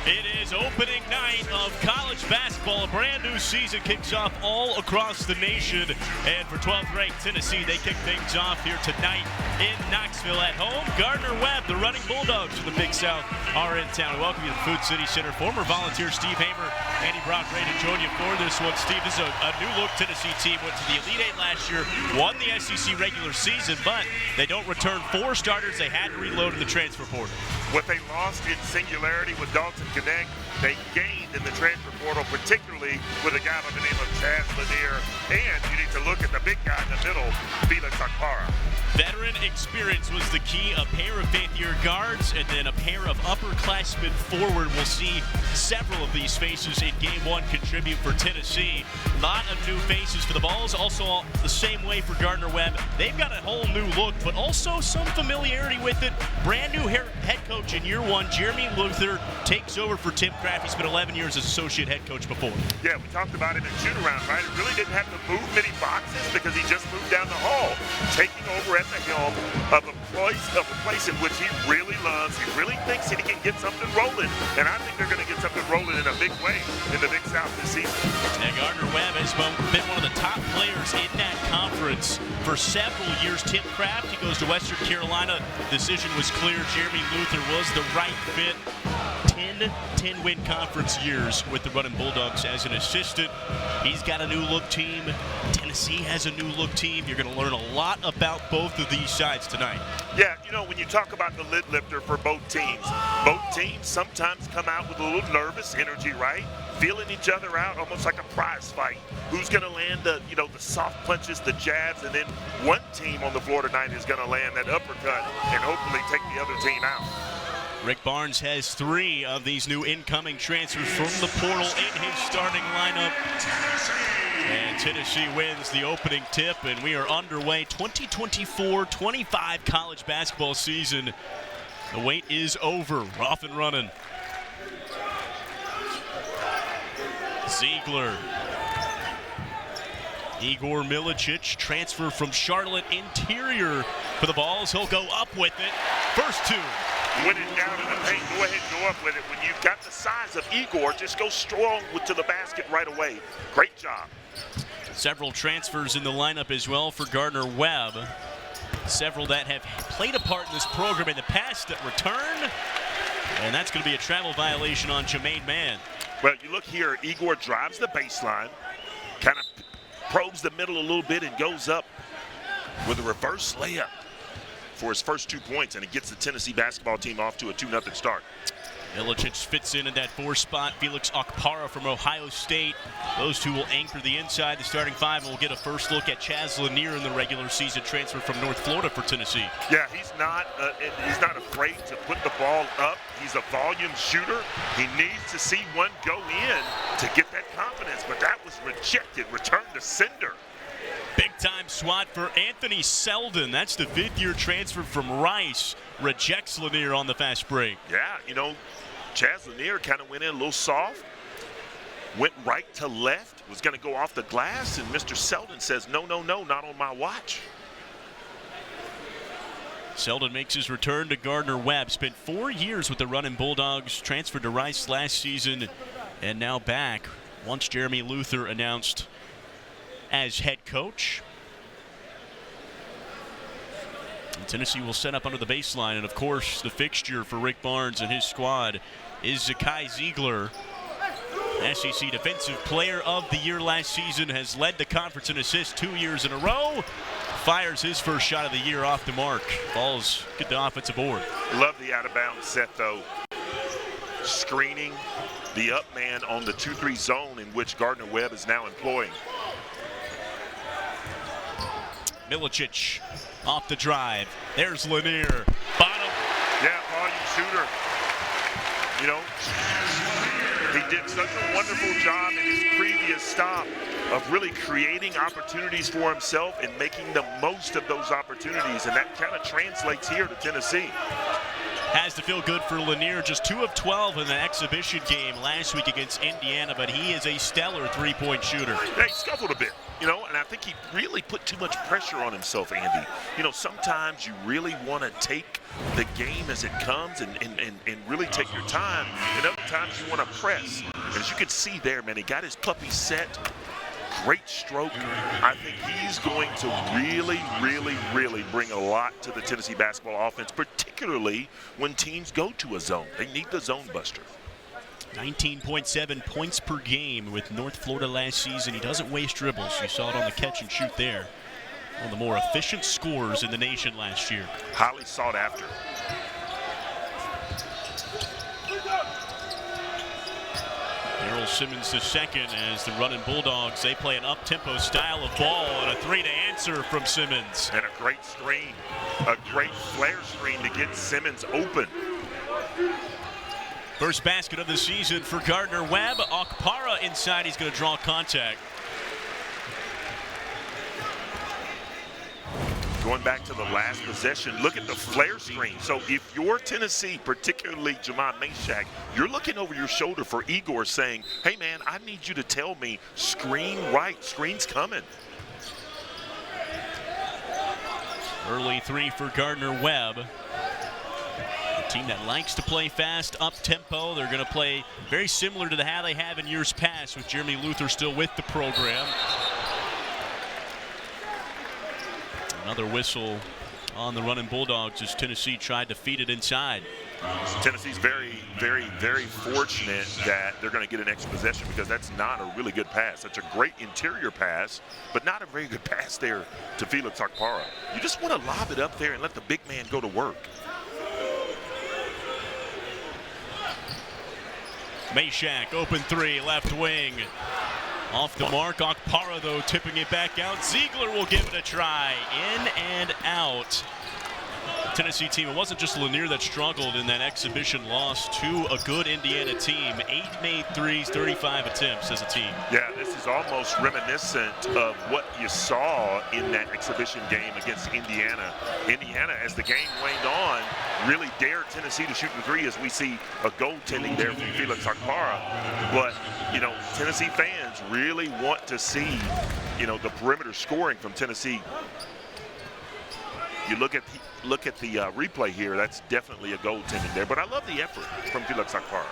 It is opening night of college basketball. A brand new season kicks off all across the nation. And for 12th ranked Tennessee, they kick things off here tonight in Knoxville at home. Gardner-Webb, the running Bulldogs of the Big South, are in town. We welcome you to the Food City Center. Former volunteer Steve Hamer, Andy Brock, ready to join you for this one. Steve, this is a new-look Tennessee team. Went to the Elite Eight last year, won the SEC regular season, but they don't return 4 starters. They had to reload in the transfer portal. What they lost in singularity with Dalton Connect, they gained in the transfer portal, particularly with a guy by the name of Chaz Lanier. And you need to look at the big guy in the middle, Felix Akpara. Veteran experience was the key. A pair of fifth-year guards and then a pair of upperclassmen forward. We'll see several of these faces in Game 1 contribute for Tennessee. A lot of new faces for the Vols. Also the same way for Gardner-Webb. They've got a whole new look, but also some familiarity with it. Brand new head coach in year 1, Jeremy Luther, takes over for Tim Kraft. He spent 11 years as associate head coach before. Yeah, we talked about it in shoot-around, right? It really didn't have to move many boxes because he just moved down the hall, taking over at the helm of a place in which he really loves. He really thinks that he can get something rolling, and I think they're going to get something rolling in a big way in the Big South this season. And Gardner-Webb has been one of the top players in that conference for several years. Tim Kraft, he goes to Western Carolina. Decision was clear. Jeremy Luther was the right fit. 10-win conference years with the running Bulldogs as an assistant. He's got a new look team. Tennessee has a new look team. You're going to learn a lot about both of these sides tonight. Yeah, you know, when you talk about the lid lifter for both teams sometimes come out with a little nervous energy, right? Feeling each other out, almost like a prize fight. Who's going to land the soft punches, the jabs, and then one team on the floor tonight is going to land that uppercut and hopefully take the other team out. Rick Barnes has 3 of these new incoming transfers from the portal in his starting lineup. And Tennessee wins the opening tip, and we are underway. 2024-25 college basketball season. The wait is over. We're off and running. Ziegler. Igor Milicic, transfer from Charlotte, interior for the Vols. He'll go up with it. First 2. Win it down in the paint, go ahead and go up with it. When you've got the size of Igor, just go strong to the basket right away. Great job. Several transfers in the lineup as well for Gardner-Webb. Several that have played a part in this program in the past that return. And that's going to be a travel violation on Jermaine Mann. Well, you look here, Igor drives the baseline, kind of probes the middle a little bit and goes up with a reverse layup for his first 2 points, and it gets the Tennessee basketball team off to a 2-0 start. Milicic fits in that 4 spot. Felix Akpara from Ohio State. Those two will anchor the inside. The starting 5 will get a first look at Chaz Lanier in the regular season transfer from North Florida for Tennessee. Yeah, he's not afraid to put the ball up. He's a volume shooter. He needs to see one go in to get that confidence, but that was rejected. Return to sender. Big-time swat for Anthony Selden. That's the 5th-year transfer from Rice. Rejects Lanier on the fast break. Yeah, you know, Chaz Lanier kind of went in a little soft, went right to left, was going to go off the glass, and Mr. Selden says, no, not on my watch. Selden makes his return to Gardner-Webb. Spent 4 years with the running Bulldogs, transferred to Rice last season, and now back once Jeremy Luther announced as head coach. And Tennessee will set up under the baseline, and of course the fixture for Rick Barnes and his squad is Zakai Ziegler. SEC Defensive Player of the Year last season, has led the conference in assists 2 years in a row. Fires his first shot of the year off the mark. Vols get the offensive board. Love the out-of-bounds set, though. Screening the up man on the 2-3 zone in which Gardner-Webb is now employing. Milicic off the drive. There's Lanier. Bottom. Yeah, volume shooter. You know, he did such a wonderful job in his previous stop of really creating opportunities for himself and making the most of those opportunities, and that kind of translates here to Tennessee. Has to feel good for Lanier. Just 2 of 12 in the exhibition game last week against Indiana, but he is a stellar 3-point shooter. Yeah, he scuffled a bit. You know, and I think he really put too much pressure on himself, Andy. You know, sometimes you really want to take the game as it comes and really take your time, and other times you want to press. And as you can see there, man, he got his puppy set. Great stroke. I think he's going to really bring a lot to the Tennessee basketball offense, particularly when teams go to a zone. They need the zone buster. 19.7 points per game with North Florida last season. He doesn't waste dribbles. You saw it on the catch and shoot there. One of the more efficient scorers in the nation last year. Highly sought after. Errol Simmons the second as the running Bulldogs. They play an up-tempo style of ball, and a three to answer from Simmons. And a great screen, a great flare screen to get Simmons open. First basket of the season for Gardner-Webb. Okpara inside. He's going to draw contact. Going back to the last possession, look at the flare screen. So if you're Tennessee, particularly Jamon Meshack, you're looking over your shoulder for Igor saying, hey, man, I need you to tell me screen right. Screen's coming. Early three for Gardner-Webb. A team that likes to play fast, up-tempo. They're going to play very similar to how they have in years past with Jeremy Luther still with the program. Another whistle on the running Bulldogs as Tennessee tried to feed it inside. Tennessee's very fortunate that they're going to get an extra possession because that's not a really good pass. That's a great interior pass, but not a very good pass there to Felix Okpara. You just want to lob it up there and let the big man go to work. Meshack, open three, left wing. Off the mark, Okpara, though, tipping it back out. Ziegler will give it a try. In and out. The Tennessee team, it wasn't just Lanier that struggled in that exhibition loss to a good Indiana team. 8 made threes, 35 attempts as a team. Yeah, this is almost reminiscent of what you saw in that exhibition game against Indiana. Indiana, as the game waned on, really dared Tennessee to shoot the three as we see a goaltending there from Felix Okpara. But, you know, Tennessee fans really want to see, you know, the perimeter scoring from Tennessee. You look at the replay here, that's definitely a goaltending there. But I love the effort from Felix Okpara.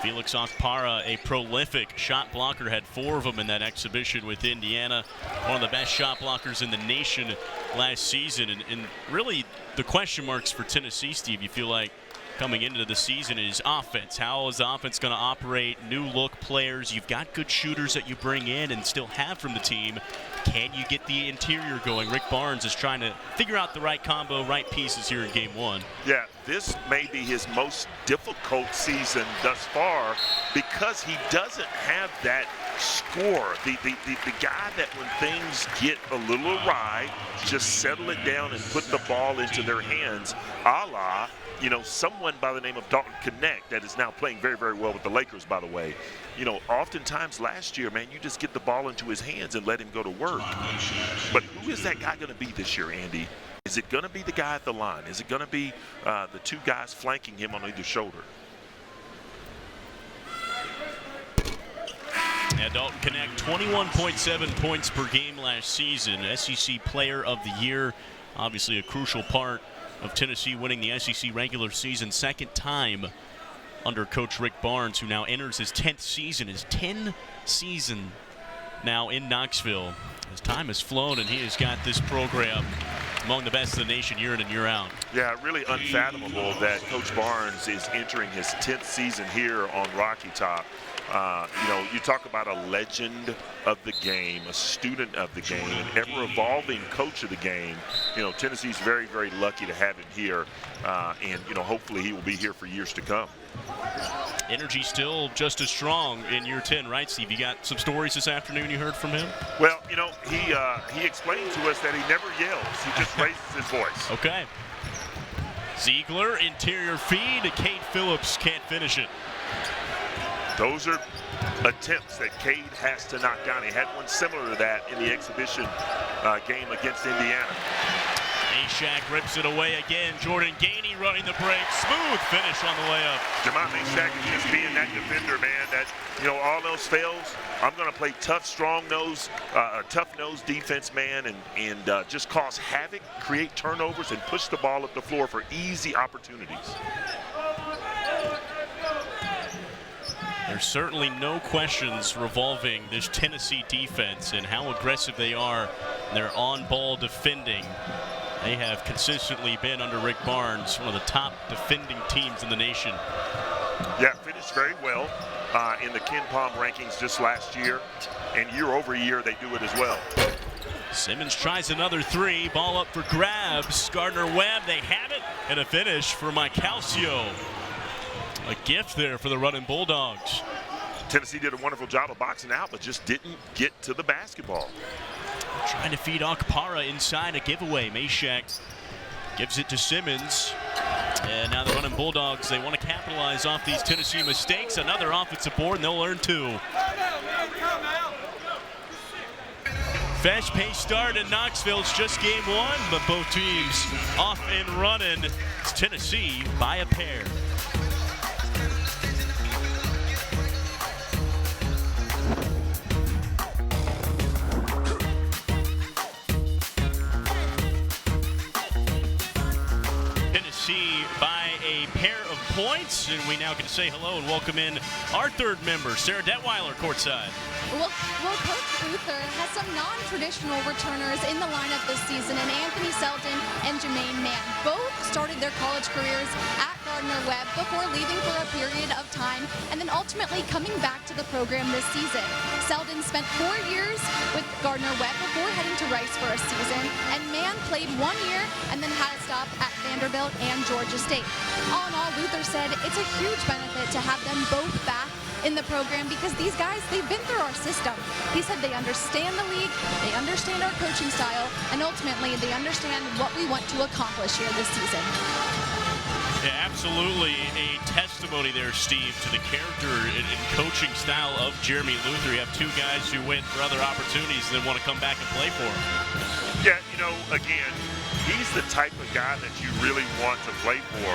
Felix Okpara, a prolific shot blocker, had 4 of them in that exhibition with Indiana. One of the best shot blockers in the nation last season. And really the question marks for Tennessee, Steve, you feel like coming into the season is offense. How is the offense going to operate? New look players. You've got good shooters that you bring in and still have from the team. Can you get the interior going? Rick Barnes is trying to figure out the right combo, right pieces here in game 1. Yeah, this may be his most difficult season thus far because he doesn't have that scorer. The guy that when things get a little awry, just settle it down and put the ball into their hands, a la, you know, someone by the name of Dalton Connect that is now playing very well with the Lakers, by the way. You know, oftentimes last year, man, you just get the ball into his hands and let him go to work. But who is that guy going to be this year, Andy? Is it going to be the guy at the line? Is it going to be the 2 guys flanking him on either shoulder? Yeah, Dalton Connect, 21.7 points per game last season. SEC Player of the Year, obviously a crucial part of Tennessee winning the SEC regular season, second time under Coach Rick Barnes, who now enters his 10th season, his 10th season now in Knoxville. His time has flown, and he has got this program among the best in the nation year in and year out. Yeah, really unfathomable that Coach Barnes is entering his 10th season here on Rocky Top. You know, you talk about a legend of the game, a student of the game, an ever-evolving coach of the game. You know, Tennessee's very lucky to have him here, and, you know, hopefully he will be here for years to come. Energy still just as strong in year 10, right, Steve? You got some stories this afternoon you heard from him? Well, you know, he explained to us that he never yells. He just raises his voice. Okay. Ziegler, interior feed. Cade Phillips can't finish it. Those are attempts that Cade has to knock down. He had one similar to that in the exhibition game against Indiana. Meshack rips it away again. Jordan Gainey running the break. Smooth finish on the layup. Jamal Meshack is just being that defender, man, that, all else fails, I'm going to play tough, tough-nose defense, man, and just cause havoc, create turnovers, and push the ball up the floor for easy opportunities. There's certainly no questions revolving this Tennessee defense and how aggressive they are. They're on-ball defending. They have consistently been, under Rick Barnes, one of the top defending teams in the nation. Yeah, finished very well in the Ken Palm rankings just last year, and year over year they do it as well. Simmons tries another three. Ball up for grabs. Gardner-Webb, they have it, and a finish for Mike Calcio. A gift there for the running Bulldogs. Tennessee did a wonderful job of boxing out, but just didn't get to the basketball. Trying to feed Akpara inside, a giveaway. Meshack gives it to Simmons. And now the running Bulldogs, they want to capitalize off these Tennessee mistakes. Another offensive board, and they'll earn 2. Fast-paced start in Knoxville. It's just game 1, but both teams off and running. It's Tennessee by a pair. By a pair of points, and we now can say hello and welcome in our third member, Sarah Detweiler, courtside. Well, Coach Luther has some non-traditional returners in the lineup this season, and Anthony Selden and Jermaine Mann both started their college careers at Gardner-Webb before leaving for a period of time and then ultimately coming back to the program this season. Selden spent 4 years with Gardner-Webb before heading to Rice for a season, and Mann played 1 year and then had a stop at Vanderbilt and Georgia State. All in all, Luther said it's a huge benefit to have them both back in the program because these guys, they've been through our system. He said they understand the league, they understand our coaching style, and ultimately they understand what we want to accomplish here this season. Yeah, absolutely a testimony there, Steve, to the character and coaching style of Jeremy Luther. You have 2 guys who went for other opportunities and then want to come back and play for him. Yeah, again, he's the type of guy that you really want to play for.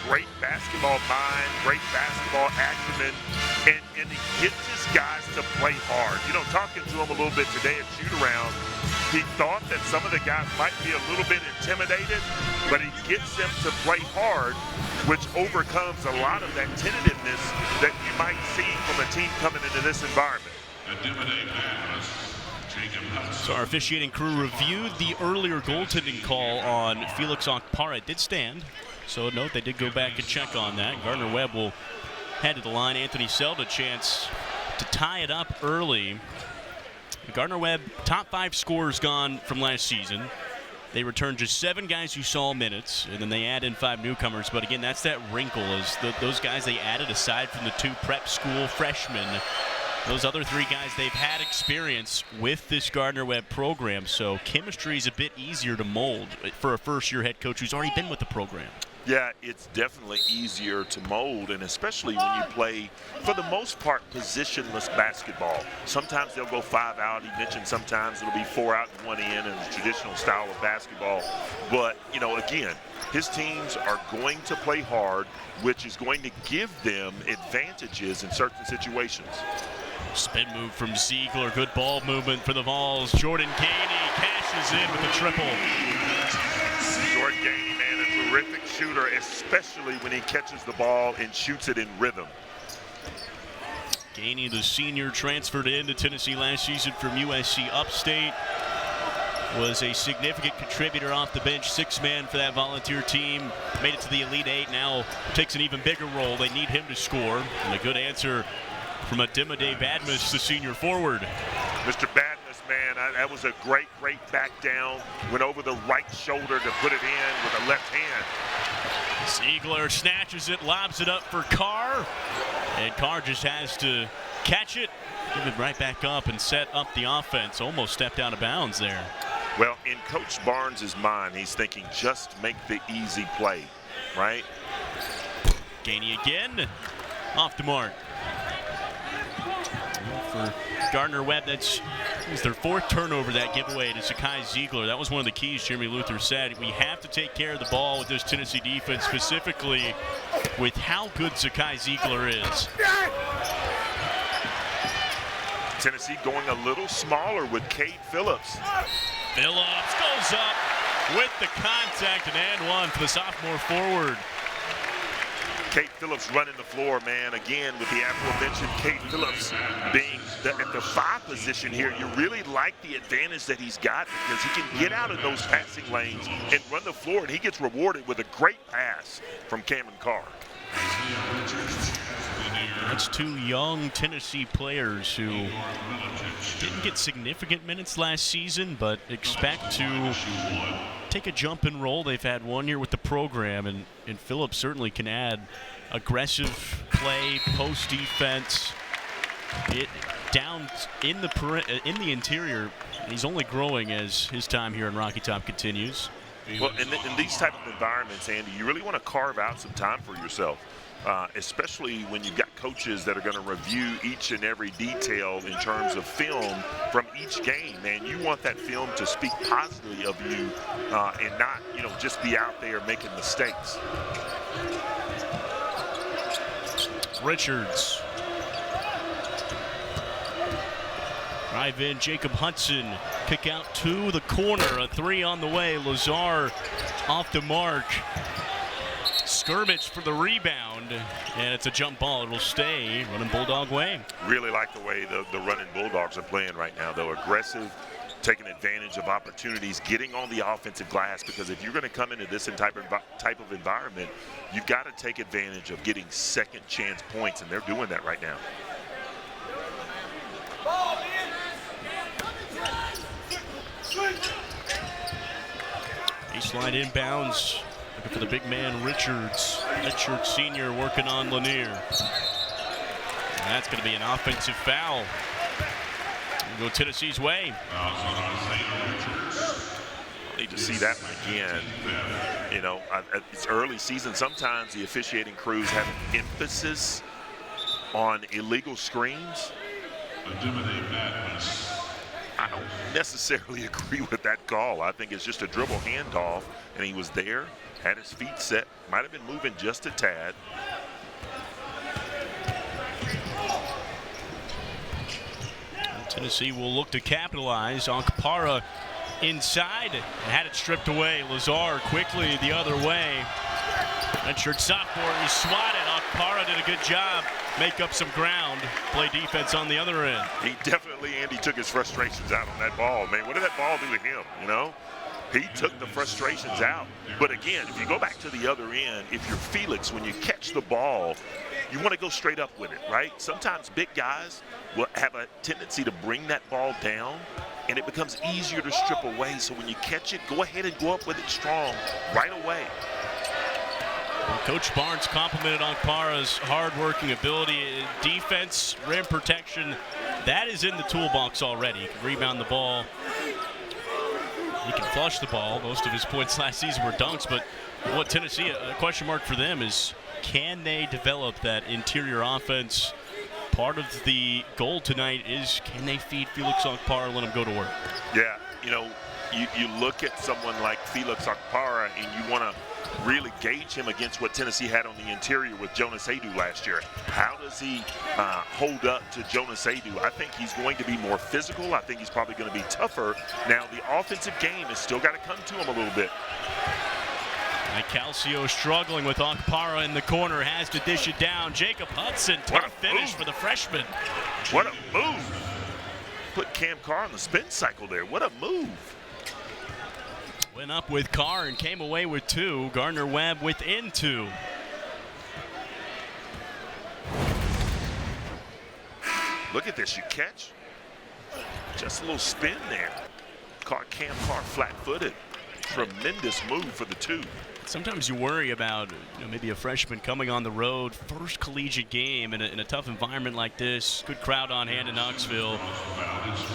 Great basketball mind, great basketball acumen, and he gets his guys to play hard. Talking to him a little bit today at shoot-around, he thought that some of the guys might be a little bit intimidated, but he gets them to play hard, which overcomes a lot of that tentativeness that you might see from a team coming into this environment. So our officiating crew reviewed the earlier goaltending call on Felix Akpara. It did stand, so note they did go back and check on that. Gardner-Webb will head to the line. Anthony Selden a chance to tie it up early. Gardner-Webb, top 5 scorers gone from last season. They returned just 7 guys who saw minutes, and then they add in 5 newcomers. But again, that's that wrinkle, is those guys they added aside from the 2 prep school freshmen. Those other 3 guys, they've had experience with this Gardner-Webb program, so chemistry is a bit easier to mold for a first-year head coach who's already been with the program. Yeah, it's definitely easier to mold, and especially when you play, for the most part, positionless basketball. Sometimes they'll go 5 out. He mentioned sometimes it'll be 4 out and 1 in the traditional style of basketball. But, again, his teams are going to play hard, which is going to give them advantages in certain situations. Spin move from Ziegler. Good ball movement for the Vols. Jordan Gainey cashes in with a triple. Jordan Gainey, man, a terrific shooter, especially when he catches the ball and shoots it in rhythm. Gainey, the senior, transferred into Tennessee last season from USC Upstate. Was a significant contributor off the bench, 6-man for that volunteer team. Made it to the Elite 8, now takes an even bigger role. They need him to score. And a good answer from Ademide Badmus, the senior forward. Mr. Badmus, man, that was a great back down. Went over the right shoulder to put it in with a left hand. Ziegler snatches it, lobs it up for Carr. And Carr just has to catch it, give it right back up, and set up the offense. Almost stepped out of bounds there. Well, in Coach Barnes' mind, he's thinking just make the easy play, right? Gainey again, off the mark. For Gardner-Webb, that's It was their 4th turnover that giveaway to Zakai Ziegler. That was one of the keys Jeremy Luther said. We have to take care of the ball with this Tennessee defense, specifically with how good Zakai Ziegler is. Tennessee going a little smaller with Cade Phillips. Phillips goes up with the contact, and one for the sophomore forward. Cade Phillips running the floor, man. Again, with the aforementioned Cade Phillips being at the 5 position here, you really like the advantage that he's got because he can get out in those passing lanes and run the floor, and he gets rewarded with a great pass from Cameron Carr. That's 2 young Tennessee players who didn't get significant minutes last season, but expect to take a jump and roll. They've had 1 year with the program, and Phillips certainly can add aggressive play, post defense. Down in the interior, he's only growing as his time here in Rocky Top continues. Well, in these type of environments, Andy, you really want to carve out some time for yourself. Especially when you've got coaches that are going to review each and every detail in terms of film from each game, man. You want that film to speak positively of you and not, just be out there making mistakes. Richards. Drive in, Jacob Hudson. Kick out to the corner. A 3 on the way. Lazar off the mark. Skirmish for the rebound, and it's a jump ball. It will stay running Bulldog way. Really like the way the running Bulldogs are playing right now, though. Aggressive, taking advantage of opportunities, getting on the offensive glass, because if you're going to come into this type of environment, you've got to take advantage of getting second chance points, and they're doing that right now. Baseline inbounds. Looking for the big man, Richards. Richards Sr. working on Lanier. And that's going to be an offensive foul. Go Tennessee's way. I'll need to see that one again. It's early season. Sometimes the officiating crews have an emphasis on illegal screens. I don't necessarily agree with that call. I think it's just a dribble handoff, and he was there, had his feet set, might have been moving just a tad. Tennessee will look to capitalize. Onkpara inside and had it stripped away. Lazar quickly the other way. Redshirt sophomore is swatted. Onkpara did a good job. Make up some ground. Play defense on the other end. He definitely, Andy, took his frustrations out on that ball. Man, what did that ball do to him, He took the frustrations out. But again, if you go back to the other end, if you're Felix, when you catch the ball, you want to go straight up with it, right? Sometimes big guys will have a tendency to bring that ball down, and it becomes easier to strip away. So when you catch it, go ahead and go up with it strong right away. Well, Coach Barnes complimented Onkpara's hard-working ability. Defense, rim protection, that is in the toolbox already. He can rebound the ball. He can flush the ball. Most of his points last season were dunks, but what Tennessee, a question mark for them is, can they develop that interior offense? Part of the goal tonight is, can they feed Felix Onkpara and let him go to work? Yeah, you look at someone like Felix Onkpara and you want to really gauge him against what Tennessee had on the interior with Jonas Adu last year. How does he hold up to Jonas Adu? I think he's going to be more physical. I think he's probably going to be tougher. Now, the offensive game has still got to come to him a little bit. Calcio struggling with Onkpara in the corner, has to dish it down. Jacob Hudson, tough finish for the freshman. What a move. Put Cam Carr on the spin cycle there. What a move. Went up with Carr and came away with 2. Gardner-Webb within 2. Look at this. You catch. Just a little spin there. Caught Cam Carr flat-footed. Tremendous move for the 2. Sometimes you worry about maybe a freshman coming on the road, first collegiate game in a tough environment like this. Good crowd on hand in Knoxville.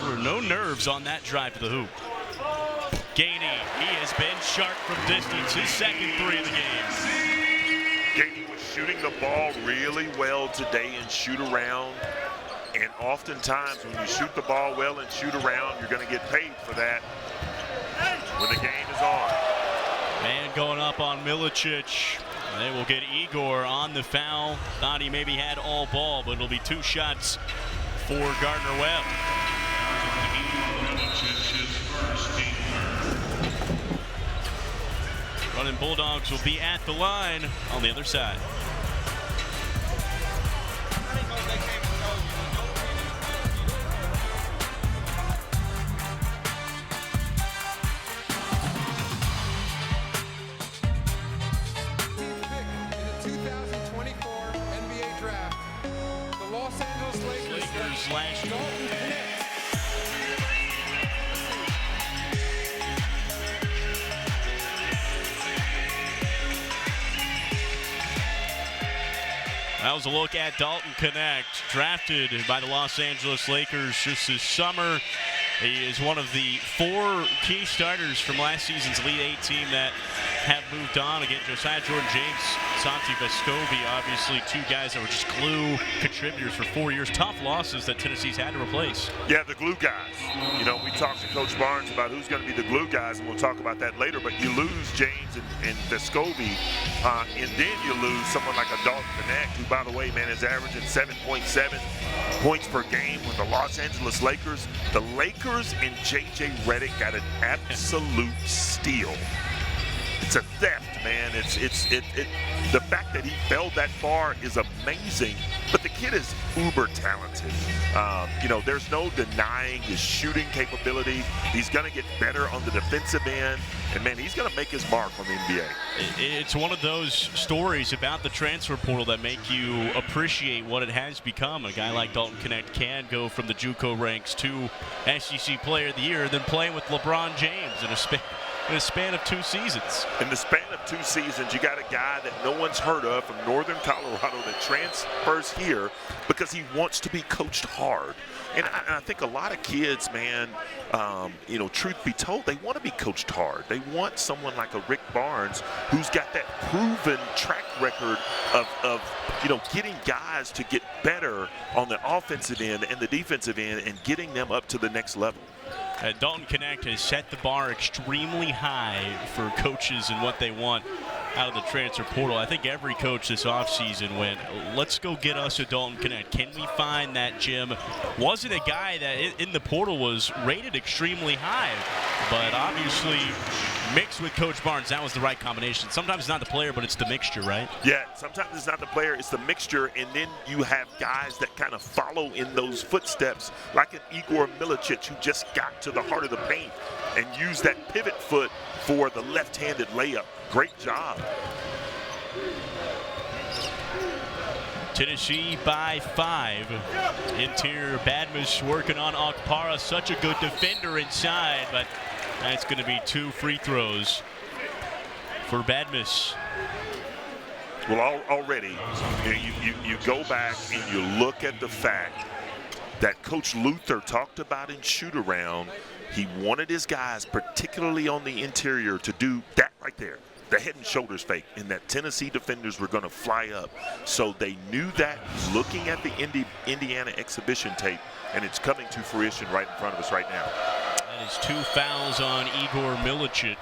There were no nerves on that drive to the hoop. Gainey, he has been sharp from distance. His second 3 of the game. Gainey was shooting the ball really well today in shoot around. And oftentimes when you shoot the ball well and shoot around, you're going to get paid for that when the game is on. Man going up on Milicic. They will get Igor on the foul. Thought he maybe had all ball, but it'll be 2 shots for Gardner-Webb. Running Bulldogs will be at the line on the other side. Last year. That was a look at Dalton Connect, drafted by the Los Angeles Lakers just this summer. He is one of the 4 key starters from last season's Elite 8 team that have moved on. Again, Josiah Jordan-James, Santi Vescovi, obviously 2 guys that were just glue contributors for 4 years. Tough losses that Tennessee's had to replace. Yeah, the glue guys. You know, we talked to Coach Barnes about who's going to be the glue guys, and we'll talk about that later, but you lose James and Vescovi, and then you lose someone like a Dalton Connect, who, by the way, man, is averaging 7.7 points per game with the Los Angeles Lakers. The Lakers and J.J. Redick got an absolute steal. It's a theft, man. The fact that he fell that far is amazing, but the kid is uber talented. You know, there's no denying his shooting capability. He's going to get better on the defensive end, and man, he's going to make his mark on the NBA. It's one of those stories about the transfer portal that make you appreciate what it has become. A guy like Dalton Connect can go from the JUCO ranks to SEC Player of the Year, then playing with LeBron James in a span of 2 seasons. In the span of 2 seasons, you got a guy that no one's heard of from Northern Colorado that transfers here because he wants to be coached hard. And I think a lot of kids, man, you know, truth be told, they want to be coached hard. They want someone like a Rick Barnes who's got that proven track record of you know, getting guys to get better on the offensive end and the defensive end and getting them up to the next level. Dalton Connect has set the bar extremely high for coaches and what they want out of the transfer portal. I think every coach this offseason went, let's go get us a Dalton Connect. Can we find that Jim? Wasn't a guy that in the portal was rated extremely high, but obviously mixed with Coach Barnes, that was the right combination. Sometimes it's not the player, but it's the mixture, right? Yeah, sometimes it's not the player, it's the mixture, and then you have guys that kind of follow in those footsteps, like an Igor Milicic who just got to the heart of the paint and used that pivot foot for the left-handed layup. Great job. Tennessee by 5. Interior Badmus working on Okpara. Such a good defender inside, but that's going to be 2 free throws for Badmus. Well, already, you go back and you look at the fact that Coach Luther talked about in shoot-around. He wanted his guys, particularly on the interior, to do that right there. The head and shoulders fake, and that Tennessee defenders were going to fly up. So they knew that looking at the Indiana exhibition tape, and it's coming to fruition right in front of us right now. That is 2 fouls on Igor Milicic.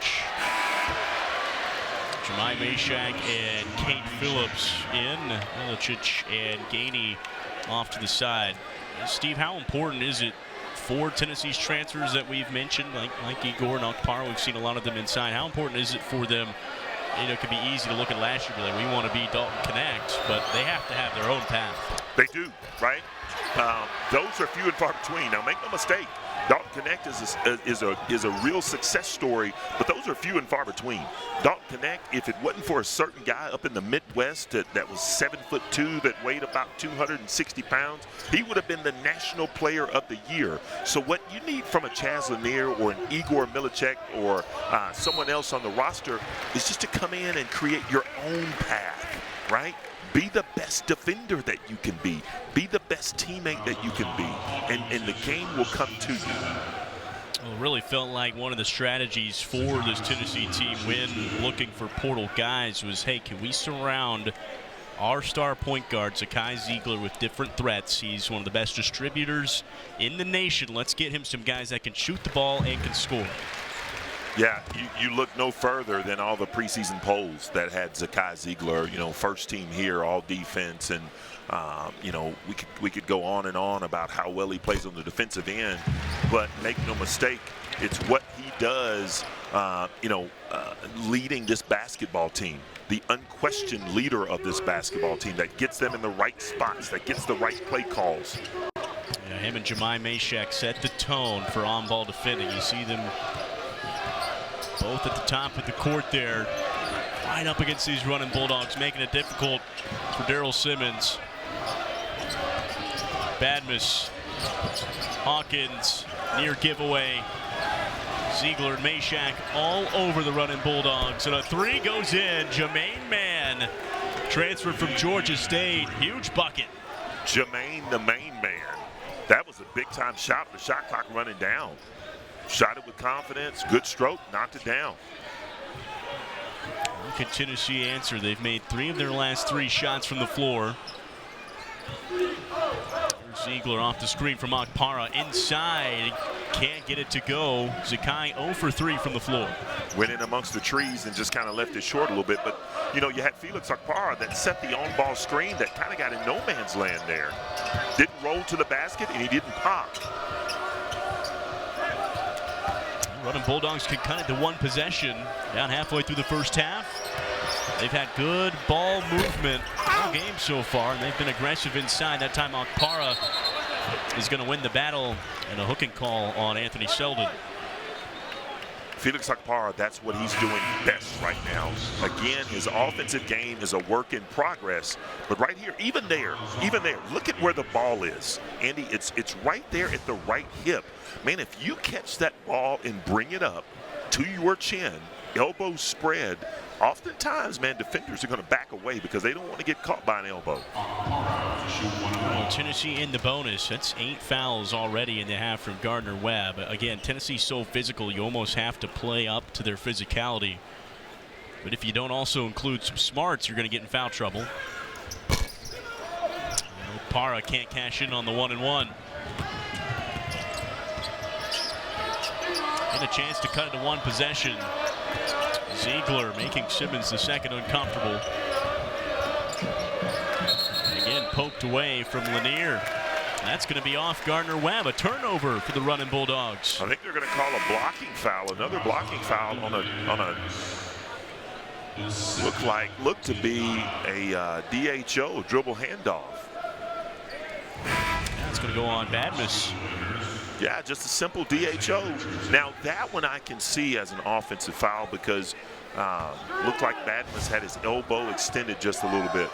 Jemai Mashak and Kate Phillips in. Milicic and Gainey off to the side. Steve, how important is it for Tennessee's transfers that we've mentioned, like Igor and Okpara? We've seen a lot of them inside. How important is it for them? You know, it could be easy to look at last year and be like, we want to be Dalton Connect, but they have to have their own path. They do, right? Those are few and far between. Now, make no mistake, Dalton Connect is a real success story, but those are few and far between. Dalton Connect, if it wasn't for a certain guy up in the Midwest that was 7'2", that weighed about 260 pounds, he would have been the National Player of the Year. So what you need from a Chaz Lanier or an Igor Milicic or someone else on the roster is just to come in and create your own path, right? Be the best defender that you can be. Be the best teammate that you can be. And the game will come to you. Well, it really felt like one of the strategies for this Tennessee team when looking for portal guys was, hey, can we surround our star point guard, Zakai Ziegler, with different threats. He's one of the best distributors in the nation. Let's get him some guys that can shoot the ball and can score. Yeah, you look no further than all the preseason polls that had Zakai Ziegler, first team here, all defense, and we could go on and on about how well he plays on the defensive end, but make no mistake, it's what he does, leading this basketball team, the unquestioned leader of this basketball team that gets them in the right spots, that gets the right play calls. Yeah, him and Jemai Mashak set the tone for on-ball defending. You see them both at the top of the court there, right up against these running Bulldogs, making it difficult for Daryl Simmons. Badmus, Hawkins, near giveaway. Ziegler and Mashak all over the running Bulldogs. And a three goes in. Jermaine Mann, transferred from Georgia State. Huge bucket. Jermaine, the main man. That was a big-time shot. The shot clock running down. Shot it with confidence. Good stroke. Knocked it down. Look at Tennessee answer. They've made 3 of their last 3 shots from the floor. Ziegler off the screen from Akpara inside. Can't get it to go. Zakai 0 for 3 from the floor. Went in amongst the trees and just kind of left it short a little bit. But, you had Felix Akpara that set the on-ball screen that kind of got in no man's land there. Didn't roll to the basket, and he didn't pop. Running Bulldogs can cut it to 1 possession down halfway through the first half. They've had good ball movement all game so far, and they've been aggressive inside. That time Akpara is going to win the battle, and a hooking call on Anthony Selden. Felix Akpara, that's what he's doing best right now. Again, his offensive game is a work in progress, but right here, even there, look at where the ball is. Andy, it's right there at the right hip. Man, if you catch that ball and bring it up to your chin, elbow spread, oftentimes, man, defenders are going to back away because they don't want to get caught by an elbow. Well, Tennessee in the bonus. That's 8 fouls already in the half from Gardner-Webb. Again, Tennessee's so physical, you almost have to play up to their physicality. But if you don't also include some smarts, you're going to get in foul trouble. Para can't cash in on the 1-and-1. And a chance to cut it to 1 possession. Ziegler making Simmons the second uncomfortable. And again, poked away from Lanier. That's going to be off Gardner-Webb. A turnover for the running Bulldogs. I think they're going to call a blocking foul. Another blocking foul on a looked to be a DHO, dribble handoff. That's going to go on Badmus. Yeah, just a simple DHO. Now, that one I can see as an offensive foul because looked like Badmus had his elbow extended just a little bit.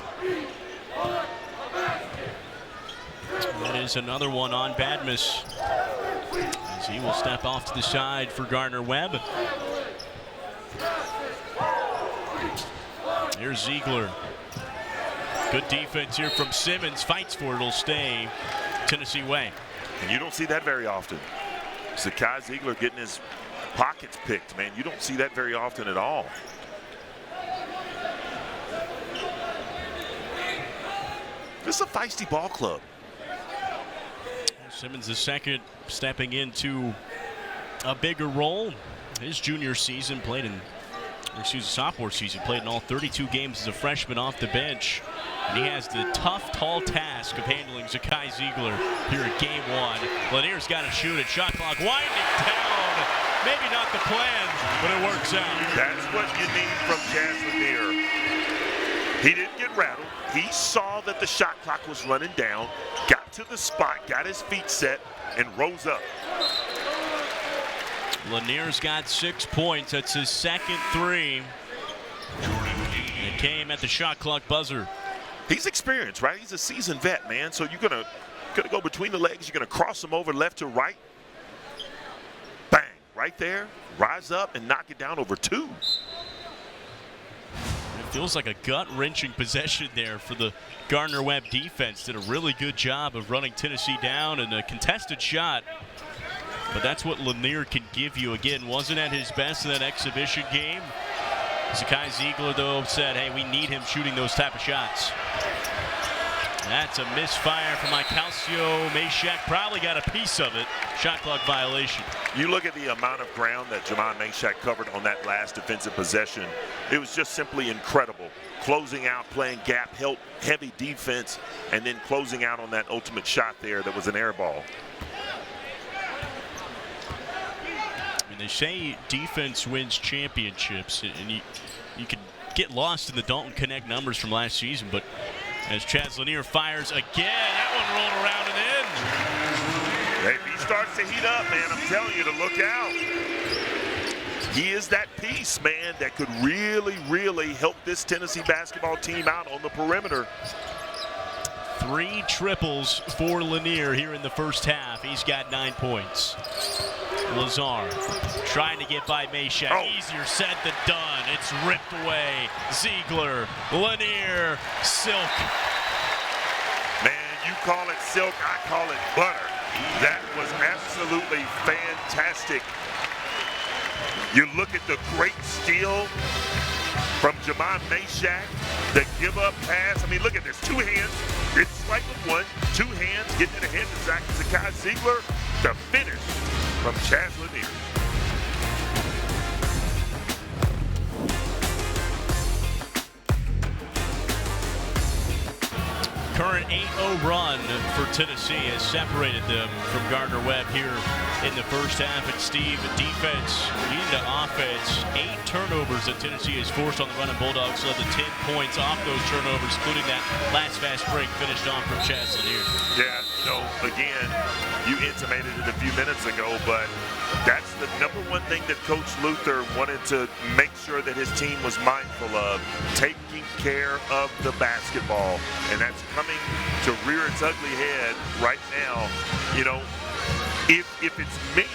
That is another one on Badmus, as he will step off to the side for Gardner-Webb. Here's Ziegler. Good defense here from Simmons. Fights for it. It'll stay Tennessee way. And you don't see that very often. Zakai Ziegler getting his pockets picked, man. You don't see that very often at all. This is a feisty ball club. Simmons the second, stepping into a bigger role. His junior season sophomore season, played in all 32 games as a freshman off the bench. And he has the tough, tall task of handling Zakai Ziegler here in game 1. Lanier's got to shoot it. Shot clock winding down. Maybe not the plan, but it works out. That's what you need from Jazz Lanier. He didn't get rattled. He saw that the shot clock was running down, got to the spot, got his feet set, and rose up. Lanier's got 6 points. That's his second 3. It came at the shot clock buzzer. He's experienced, right? He's a seasoned vet, man. So you're gonna go between the legs. You're gonna cross him over left to right. Bang, right there. Rise up and knock it down over 2. It feels like a gut-wrenching possession there for the Gardner-Webb defense. Did a really good job of running Tennessee down, and a contested shot. But that's what Lanier can give you. Again, wasn't at his best in that exhibition game. Zakai Ziegler, though, said, hey, we need him shooting those type of shots. That's a misfire from Calcio. Meshack probably got a piece of it. Shot clock violation. You look at the amount of ground that Jamon Meshack covered on that last defensive possession. It was just simply incredible. Closing out, playing gap, help, heavy defense, and then closing out on that ultimate shot there that was an air ball. I mean, they say defense wins championships, and you can get lost in the Dalton Connect numbers from last season, but as Chaz Lanier fires again, that one rolled around and in. Hey, if he starts to heat up, man, I'm telling you to look out. He is that piece, man, that could really, really help this Tennessee basketball team out on the perimeter. 3 triples for Lanier here in the first half. He's got 9 points. Lazar trying to get by Meshack. Oh. Easier said than done. It's ripped away. Ziegler, Lanier, Silk. Man, you call it silk, I call it butter. That was absolutely fantastic. You look at the great steal from Jamon Meshack, the give-up pass. I mean, look at this, 2 hands. It's strike with 1, 2 hands, getting it ahead to Zakai Ziegler. The finish from Chaz Lanier. Current 8-0 run for Tennessee has separated them from Gardner-Webb here in the first half. And Steve, defense leading to offense. 8 turnovers that Tennessee has forced on the run, and Bulldogs led to 10 points off those turnovers, including that last fast break finished off from Chaz Lanier. Yeah, you know, again, you intimated it a few minutes ago, but that's the #1 thing that Coach Luther wanted to make sure that his team was mindful of, taking care of the basketball. And that's coming to rear its ugly head right now. You know, if it's me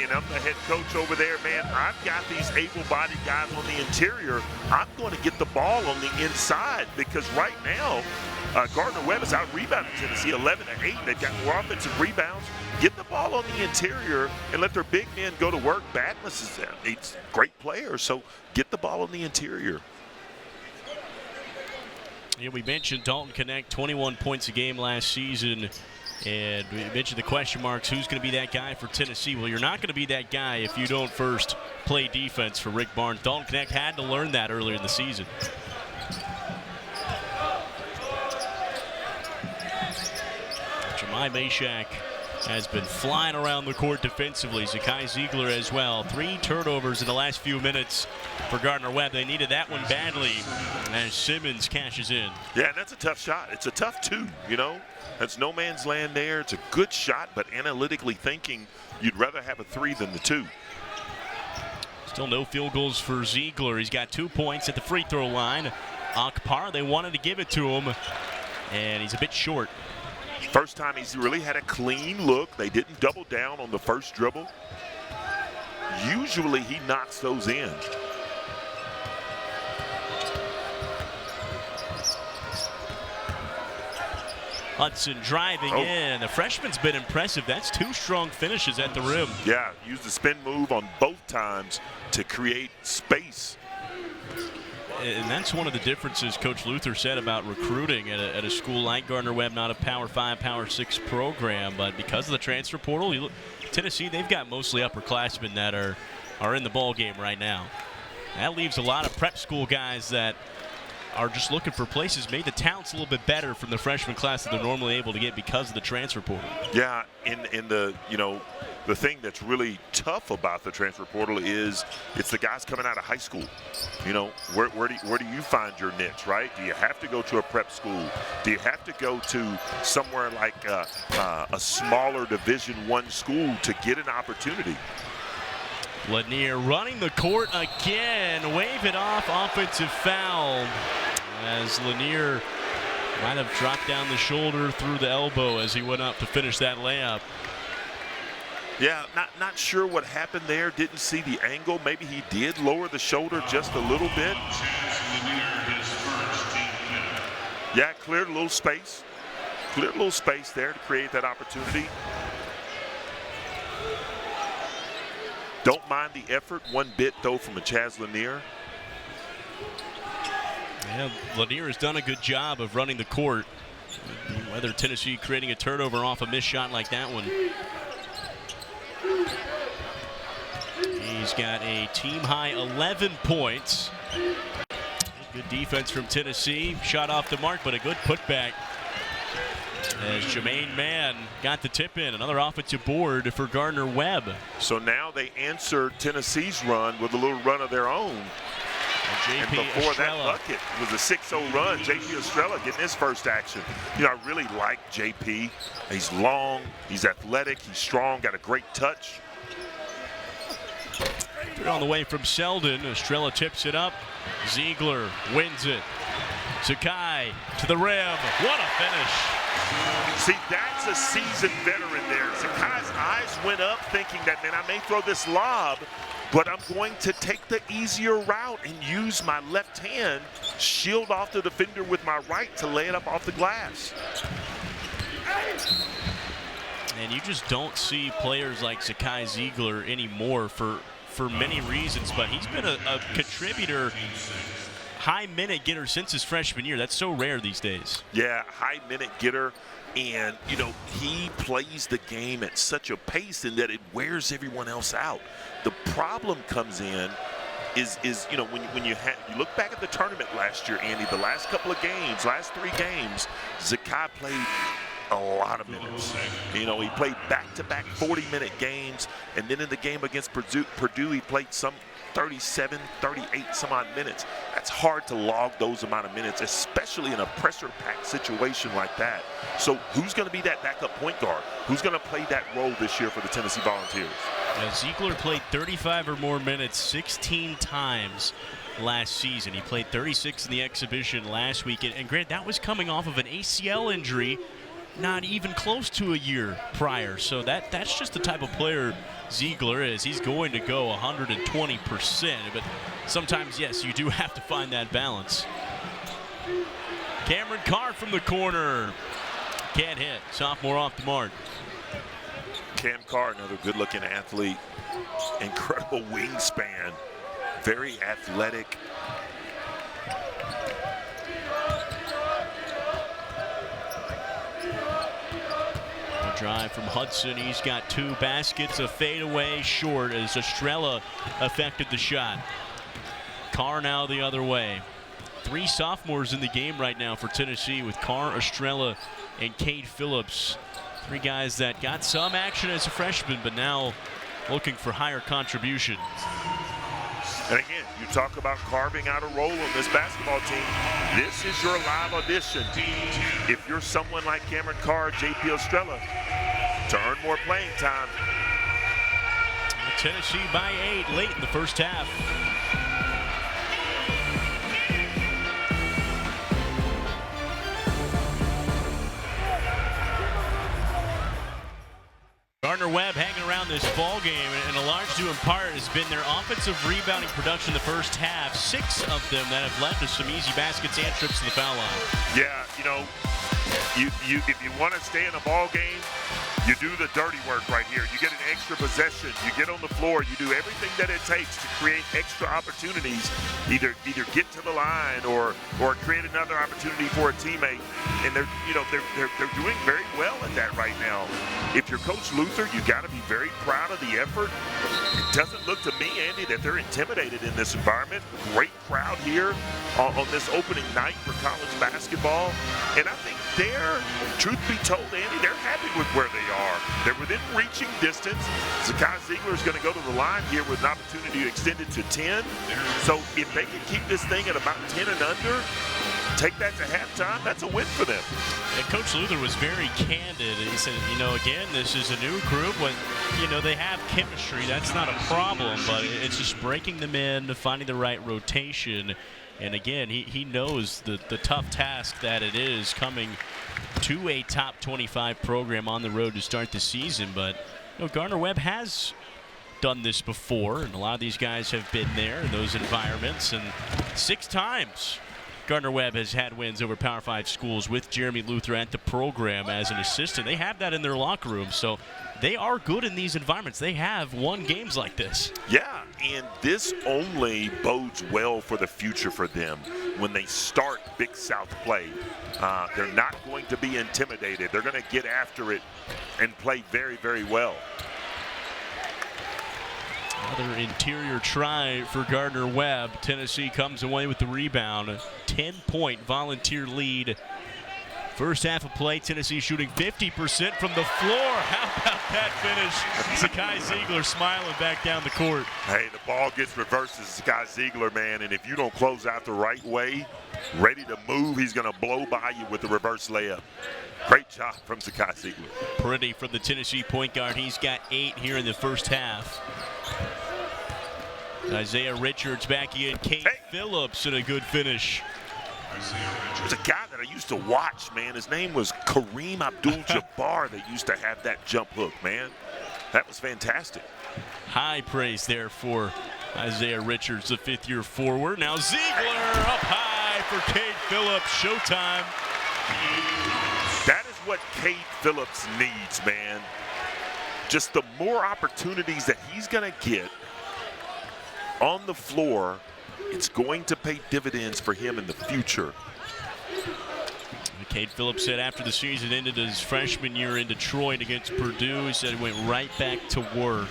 and I'm the head coach over there, man, I've got these able-bodied guys on the interior. I'm going to get the ball on the inside, because right now, Gardner-Webb is out-rebounding Tennessee 11-8. They've got more offensive rebounds. Get the ball on the interior and let their big men go to work. Badness is there. He's a great player, so get the ball on the interior. Yeah, we mentioned Dalton Connect, 21 points a game last season. And we mentioned the question marks, who's going to be that guy for Tennessee? Well, you're not going to be that guy if you don't first play defense for Rick Barnes. Dalton Connect had to learn that earlier in the season. Jamon Meshack has been flying around the court defensively. Zakai Ziegler as well. 3 turnovers in the last few minutes for Gardner-Webb. They needed that one badly as Simmons cashes in. Yeah, and that's a tough shot. It's a tough 2, you know. That's no man's land there. It's a good shot, but analytically thinking, you'd rather have a 3 than the 2. Still no field goals for Ziegler. He's got 2 points at the free throw line. Akpar, they wanted to give it to him, and he's a bit short. First time he's really had a clean look. They didn't double down on the first dribble. Usually he knocks those in. Hudson driving in. The freshman's been impressive. That's 2 strong finishes at the rim. Yeah, used the spin move on both times to create space. And that's one of the differences Coach Luther said about recruiting at a school like Gardner-Webb, not a Power 5, Power 6 program, but because of the transfer portal, Tennessee, they've got mostly upperclassmen that are in the ball game right now. That leaves a lot of prep school guys that are just looking for places. Maybe the talent's a little bit better from the freshman class that they're normally able to get because of the transfer portal. Yeah, in the, you know, the thing that's really tough about the transfer portal is it's the guys coming out of high school. You know, where do you find your niche, right? Do you have to go to a prep school? Do you have to go to somewhere like a smaller Division I school to get an opportunity? Lanier running the court again. Wave it off. Offensive foul. As Lanier might have dropped down the shoulder through the elbow as he went up to finish that layup. Yeah, not sure what happened there. Didn't see the angle. Maybe he did lower the shoulder just a little bit. Yeah, cleared a little space. Cleared a little space there to create that opportunity. Don't mind the effort one bit, though, from a Chaz Lanier. Yeah, Lanier has done a good job of running the court. Whether Tennessee creating a turnover off a missed shot like that one. He's got a team-high 11 points. Good defense from Tennessee. Shot off the mark, but a good putback. As Jermaine Mann got the tip in. Another offensive board for Gardner-Webb. So now they answer Tennessee's run with a little run of their own. And before that bucket was a 6-0 run. J.P. Estrella getting his first action. You know, I really like J.P. He's long, he's athletic, he's strong, got a great touch. They're on the way from Selden. Estrella tips it up. Ziegler wins it. Sakai to the rim. What a finish. See, that's a seasoned veteran there. Sakai's eyes went up thinking that, man, I may throw this lob, but I'm going to take the easier route and use my left hand, shield off the defender with my right to lay it up off the glass. And you just don't see players like Sakai Ziegler anymore for many reasons, but he's been a contributor, high minute getter since his freshman year. That's so rare these days. Yeah, high minute getter. And, you know, he plays the game at such a pace and that it wears everyone else out. The problem comes in is you know, when you look back at the tournament last year, Andy, the last couple of games, last 3 games, Zakai played a lot of minutes. You know, he played back-to-back 40-minute games, and then in the game against Purdue, he played some 37, 38 some odd minutes. That's hard to log those amount of minutes, especially in a pressure-packed situation like that. So who's going to be that backup point guard? Who's going to play that role this year for the Tennessee Volunteers? Ziegler played 35 or more minutes 16 times last season. He played 36 in the exhibition last week. And granted, that was coming off of an ACL injury not even close to a year prior. So that's just the type of player Ziegler is. He's going to go 120%. But sometimes, yes, you do have to find that balance. Cameron Carr from the corner. Can't hit. Sophomore off the mark. Cam Carr, another good-looking athlete. Incredible wingspan. Very athletic. A drive from Hudson. He's got 2 baskets. A fadeaway short as Estrella affected the shot. Carr now the other way. 3 sophomores in the game right now for Tennessee with Carr, Estrella, and Cade Phillips. 3 guys that got some action as a freshman, but now looking for higher contribution. And again, you talk about carving out a role on this basketball team. This is your live audition. If you're someone like Cameron Carr, J.P. Estrella, to earn more playing time. Tennessee by 8 late in the first half. Gardner-Webb hanging around this ball game, and a large due in part has been their offensive rebounding production in the first half. 6 of them that have led to some easy baskets and trips to the foul line. Yeah, you know, if you want to stay in a ball game, you do the dirty work right here. You get an extra possession. You get on the floor. You do everything that it takes to create extra opportunities. Either get to the line or create another opportunity for a teammate. And they're doing very well at that right now. If you're Coach Luther, you got to be very proud of the effort. It doesn't look to me, Andy, that they're intimidated in this environment. Great crowd here on this opening night for college basketball. And I think truth be told, Andy, they're happy with where they are. They're within reaching distance. Zakai Ziegler is going to go to the line here with an opportunity to extend it to 10. So if they can keep this thing at about 10 and under, take that to halftime, that's a win for them. And Coach Luther was very candid. He said, you know, again, this is a new group. When, you know, they have chemistry, that's not a problem, but it's just breaking them in, finding the right rotation. And again, he knows the tough task that it is coming to a top 25 program on the road to start the season. But you know, Gardner-Webb has done this before, and a lot of these guys have been there in those environments. And 6 times Gardner-Webb has had wins over Power 5 schools with Jeremy Luther at the program as an assistant. They have that in their locker room, so they are good in these environments. They have won games like this. Yeah, and this only bodes well for the future for them when they start Big South play. They're not going to be intimidated. They're going to get after it and play very, very well. Another interior try for Gardner-Webb. Tennessee comes away with the rebound. A 10-point volunteer lead. First half of play, Tennessee shooting 50% from the floor. How about that finish? Zakai Ziegler smiling back down the court. Hey, the ball gets reversed to Zakai Ziegler, man, and if you don't close out the right way, ready to move, he's going to blow by you with the reverse layup. Great job from Zakai Ziegler. Pretty from the Tennessee point guard. He's got 8 here in the first half. Isaiah Richards back in. Kate Phillips and a good finish. There's a guy that I used to watch, man. His name was Kareem Abdul-Jabbar that used to have that jump hook, man. That was fantastic. High praise there for Isaiah Richards, the fifth-year forward. Now Ziegler up high for Kate Phillips. Showtime. That is what Kate Phillips needs, man. Just the more opportunities that he's going to get on the floor, it's going to pay dividends for him in the future. Kate Phillips said after the season ended his freshman year in Detroit against Purdue, he said he went right back to work.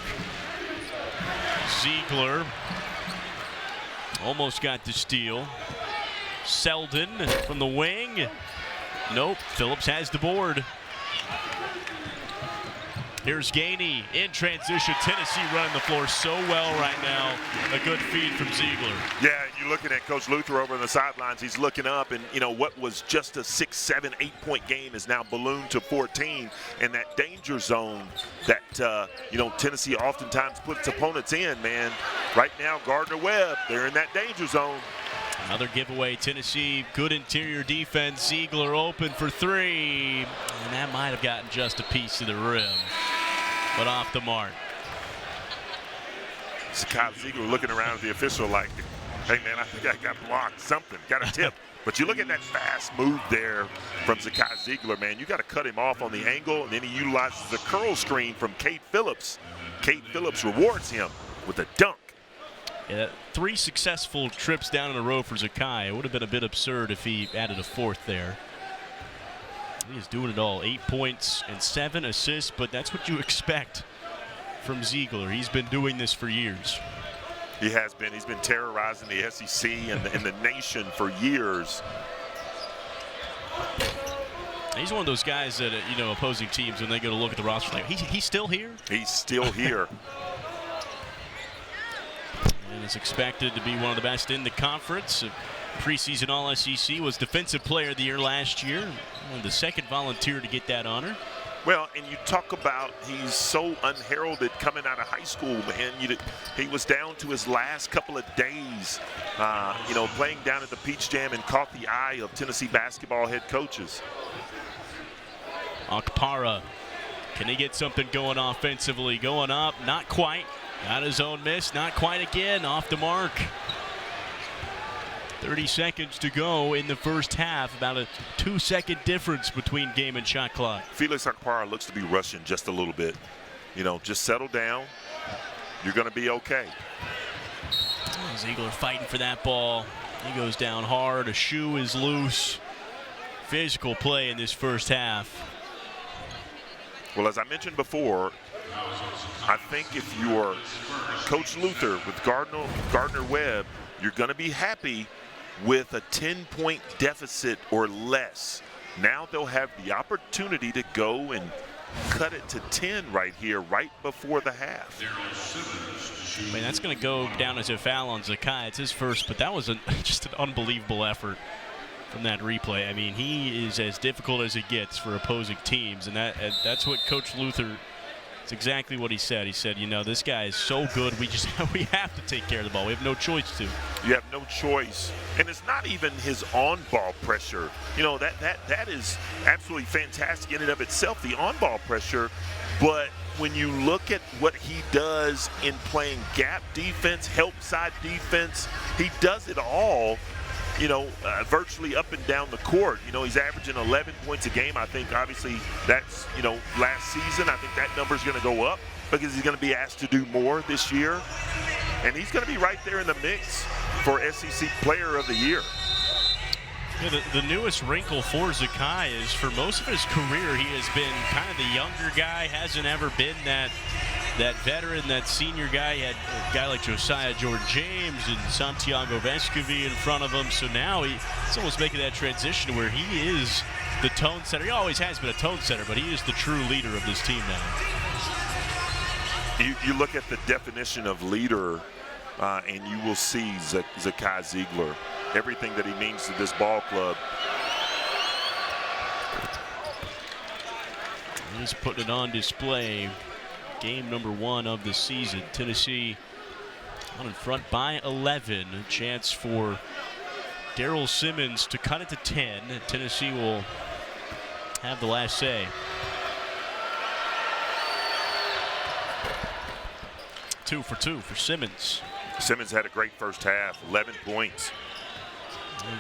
Ziegler almost got the steal. Selden from the wing. Nope, Phillips has the board. Here's Gainey in transition. Tennessee running the floor so well right now. A good feed from Ziegler. Yeah, you're looking at Coach Luther over on the sidelines. He's looking up, and, you know, what was just a 6, 7, 8-point game is now ballooned to 14. And that danger zone that, you know, Tennessee oftentimes puts opponents in, man. Right now, Gardner-Webb, they're in that danger zone. Another giveaway. Tennessee, good interior defense. Ziegler open for 3. And that might have gotten just a piece of the rim, but off the mark. Zakai Ziegler looking around at the official like, hey, man, I think I got blocked, something, got a tip. But you look at that fast move there from Zakai Ziegler, man. You got to cut him off on the angle, and then he utilizes the curl screen from Kate Phillips. Kate Phillips rewards him with a dunk. Yeah, 3 successful trips down in a row for Zakai. It would have been a bit absurd if he added a 4th there. He's doing it all. 8 points and 7 assists, but that's what you expect from Ziegler. He's been doing this for years. He has been. He's been terrorizing the SEC and the nation for years. He's one of those guys that, you know, opposing teams, when they go to look at the roster, like, he's still here? He's still here. And is expected to be one of the best in the conference. Preseason All-SEC, was Defensive Player of the Year last year. And the second volunteer to get that honor. Well, and you talk about he's so unheralded coming out of high school, man. He was down to his last couple of days, you know, playing down at the Peach Jam, and caught the eye of Tennessee basketball head coaches. Okpara, can he get something going offensively? Going up, not quite. Got his own miss, not quite again, off the mark. 30 seconds to go in the first half, about a 2-second difference between game and shot clock. Felix Okpara looks to be rushing just a little bit. You know, just settle down. You're going to be okay. Ziegler fighting for that ball. He goes down hard. A shoe is loose. Physical play in this first half. Well, as I mentioned before, I think if you're Coach Luther with Gardner-Webb, you're going to be happy with a 10-point deficit or less. Now they'll have the opportunity to go and cut it to 10 right here, right before the half. I mean, that's going to go down as a foul on Zakai. It's his first, but that was just an unbelievable effort from that replay. I mean, he is as difficult as it gets for opposing teams, and that's what Coach Luther, it's exactly what he said. He said, you know, this guy is so good, we have to take care of the ball. We have no choice to. You have no choice. And it's not even his on-ball pressure. You know, that is absolutely fantastic in and of itself, the on-ball pressure. But when you look at what he does in playing gap defense, help side defense, he does it all. virtually up and down the court. He's averaging 11 points a game. I think obviously that's, last season. I think that number's going to go up because he's going to be asked to do more this year. And he's going to be right there in the mix for SEC Player of the Year. Yeah, the newest wrinkle for Zakai is for most of his career, he has been kind of the younger guy, hasn't ever been that veteran, that senior guy. He had a guy like Josiah Jordan-James and Santiago Vescovi in front of him. So now he's almost making that transition where he is the tone setter. He always has been a tone setter, but he is the true leader of this team now. You look at the definition of leader, and you will see Zakai Ziegler, everything that he means to this ball club. He's putting it on display. Game number 1 of the season. Tennessee on in front by 11. A chance for Daryl Simmons to cut it to 10. Tennessee will have the last say. 2 for 2 for Simmons. Simmons had a great first half, 11 points.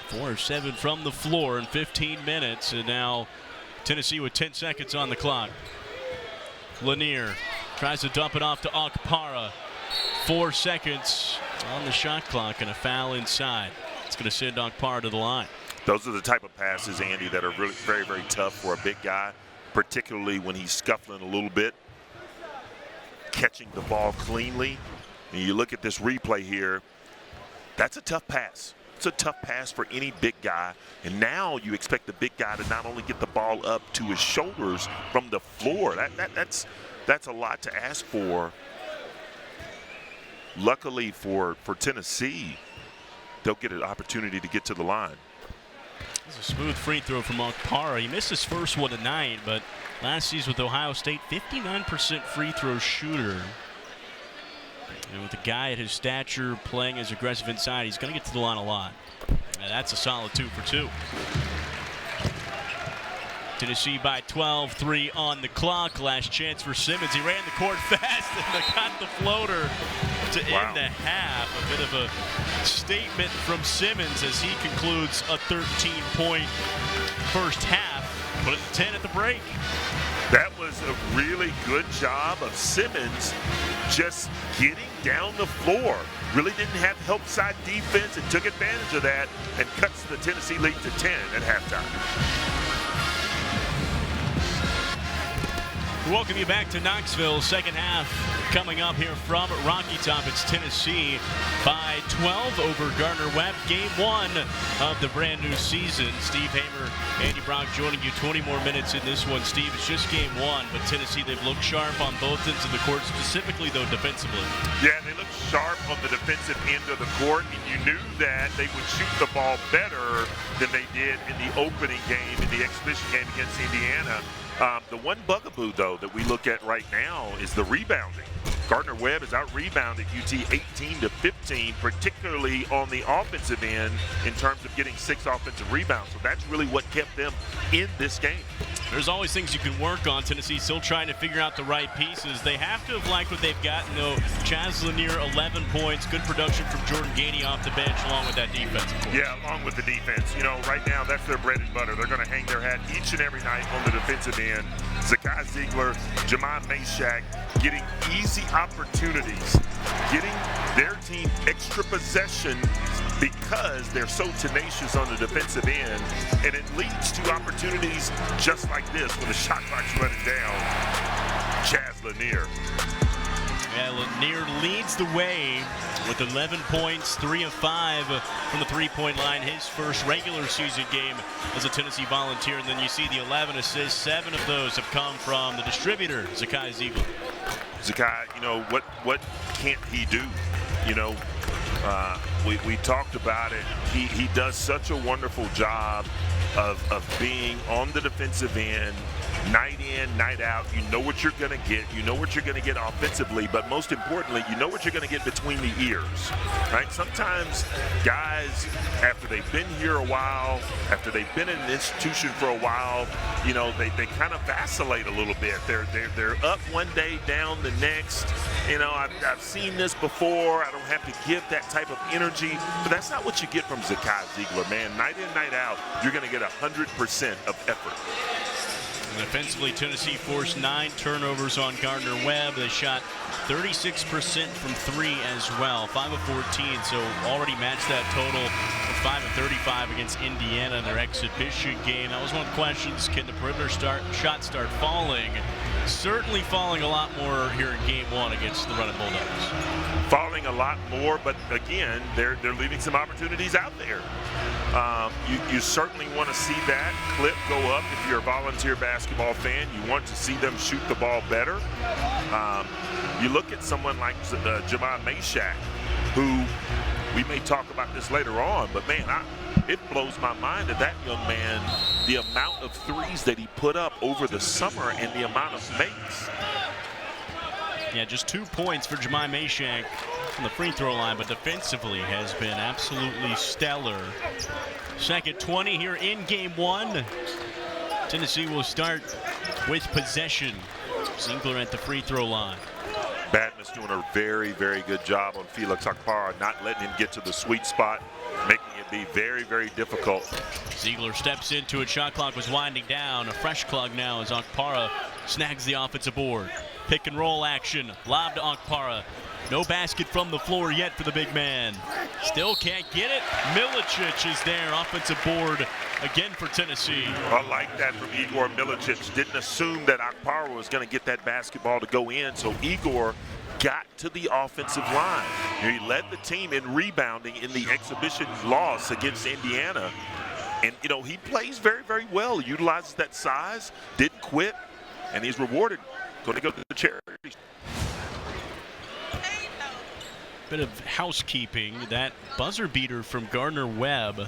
4 of 7 from the floor in 15 minutes, and now Tennessee with 10 seconds on the clock. Lanier tries to dump it off to Okpara. 4 seconds on the shot clock and a foul inside. It's going to send Okpara to the line. Those are the type of passes, Andy, that are really very, very tough for a big guy, particularly when he's scuffling a little bit, catching the ball cleanly. And you look at this replay here, that's a tough pass. It's a tough pass for any big guy. And now you expect the big guy to not only get the ball up to his shoulders from the floor. That's a lot to ask for. Luckily for Tennessee, they'll get an opportunity to get to the line. It's a smooth free throw from Okpara. He missed his first one tonight, but last season with Ohio State, 59% free throw shooter. And with a guy at his stature playing as aggressive inside, he's going to get to the line a lot. And that's a solid 2 for 2. Tennessee by 12, 3 on the clock. Last chance for Simmons. He ran the court fast and got the floater to end the half. A bit of a statement from Simmons as he concludes a 13-point first half. Put it to 10 at the break. That was a really good job of Simmons just getting down the floor. Really didn't have help side defense and took advantage of that and cuts the Tennessee lead to 10 at halftime. We welcome you back to Knoxville. Second half coming up here from Rocky Top. It's Tennessee by 12 over Gardner-Webb. Game 1 of the brand new season. Steve Hamer, Andy Brock joining you. 20 more minutes in this one. Steve, it's just game 1, but Tennessee, they've looked sharp on both ends of the court, specifically though defensively. Yeah, they looked sharp on the defensive end of the court, and you knew that they would shoot the ball better than they did in the opening game, in the exhibition game against Indiana. The one bugaboo, though, that we look at right now is the rebounding. Gardner-Webb has out-rebounded UT 18-15, particularly on the offensive end in terms of getting 6 offensive rebounds. So that's really what kept them in this game. There's always things you can work on. Tennessee still trying to figure out the right pieces. They have to have liked what they've gotten, though. Chaz Lanier, 11 points. Good production from Jordan Gainey off the bench, along with that defense, of course. Yeah, along with the defense. You know, right now, that's their bread and butter. They're going to hang their hat each and every night on the defensive end. Zakai Ziegler, Jamon Mashack getting easy opportunities, getting their team extra possession because they're so tenacious on the defensive end, and it leads to opportunities just like this when the shot clock's running down. Chaz Lanier. Yeah, Lanier leads the way with 11 points, 3 of 5 from the three-point line. His first regular season game as a Tennessee Volunteer, and then you see the 11 assists. 7 of those have come from the distributor, Zakai Ziegler. Zakai, you know, what can't he do? You know, we talked about it. He does such a wonderful job of being on the defensive end, night in, night out. You know what you're going to get. You know what you're going to get offensively, but most importantly, you know what you're going to get between the ears, right? Sometimes guys, after they've been here a while, after they've been in an institution for a while, you know, they kind of vacillate a little bit. They're up one day, down the next. You know, I've seen this before. I don't have to give that type of energy, but that's not what you get from Zakai Ziegler, man. Night in, night out, you're going to get 100% of effort. And offensively, Tennessee forced 9 turnovers on Gardner-Webb. They shot 36% from 3 as well, 5 of 14, so already matched that total of 5 of 35 against Indiana in their exhibition game. That was one of the questions. Can the perimeter shots start falling? Certainly falling a lot more here in game 1 against the Running Bulldogs. Falling a lot more, but again, they're leaving some opportunities out there. You certainly want to see that clip go up if you're a volunteer basketball fan. You want to see them shoot the ball better. You look at someone like Jemai Meshack, who we may talk about this later on, but man, it blows my mind that young man, the amount of threes that he put up over the summer and the amount of makes. Yeah, just 2 points for Jemai Meshack from the free throw line, but defensively has been absolutely stellar. Second 20 here in game 1. Tennessee will start with possession. Ziegler at the free throw line. Badman's doing a very, very good job on Felix Akpara, not letting him get to the sweet spot, making it be very, very difficult. Ziegler steps into it. Shot clock was winding down. A fresh clock now as Akpara snags the offensive board. Pick and roll action. Lob to Akpara. No basket from the floor yet for the big man. Still can't get it. Milicic is there. Offensive board again for Tennessee. I like that from Igor Milicic. Didn't assume that Akpara was going to get that basketball to go in, so Igor got to the offensive line. He led the team in rebounding in the exhibition loss against Indiana. And, you know, he plays very, very well. He utilizes that size, didn't quit, and he's rewarded. Going to go to the charity. Bit of housekeeping. That buzzer beater from Gardner-Webb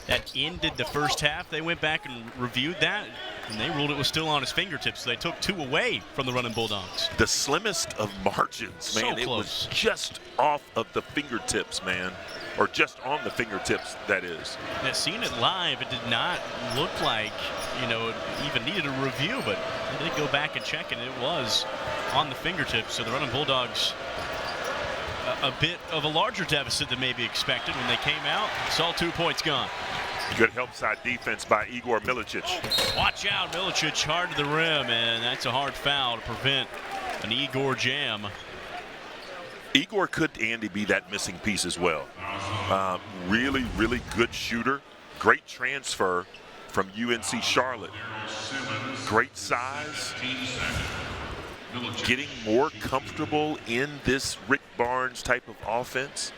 that ended the first half, they went back and reviewed that, and they ruled it was still on his fingertips, so they took 2 away from the Running Bulldogs. The slimmest of margins, man. So close. It was just off of the fingertips, man. Or just on the fingertips, that is. Now, seeing it live, it did not look like, you know, it even needed a review, but they did go back and check, and it was on the fingertips. So the Running Bulldogs, a bit of a larger deficit than maybe expected when they came out. Saw 2 points gone. Good help side defense by Igor Milicic. Watch out, Milicic hard to the rim, and that's a hard foul to prevent an Igor jam. Igor could, Andy, be that missing piece as well. Really, really good shooter. Great transfer from UNC Charlotte. Great size. Getting more comfortable in this Rick Barnes type of offense.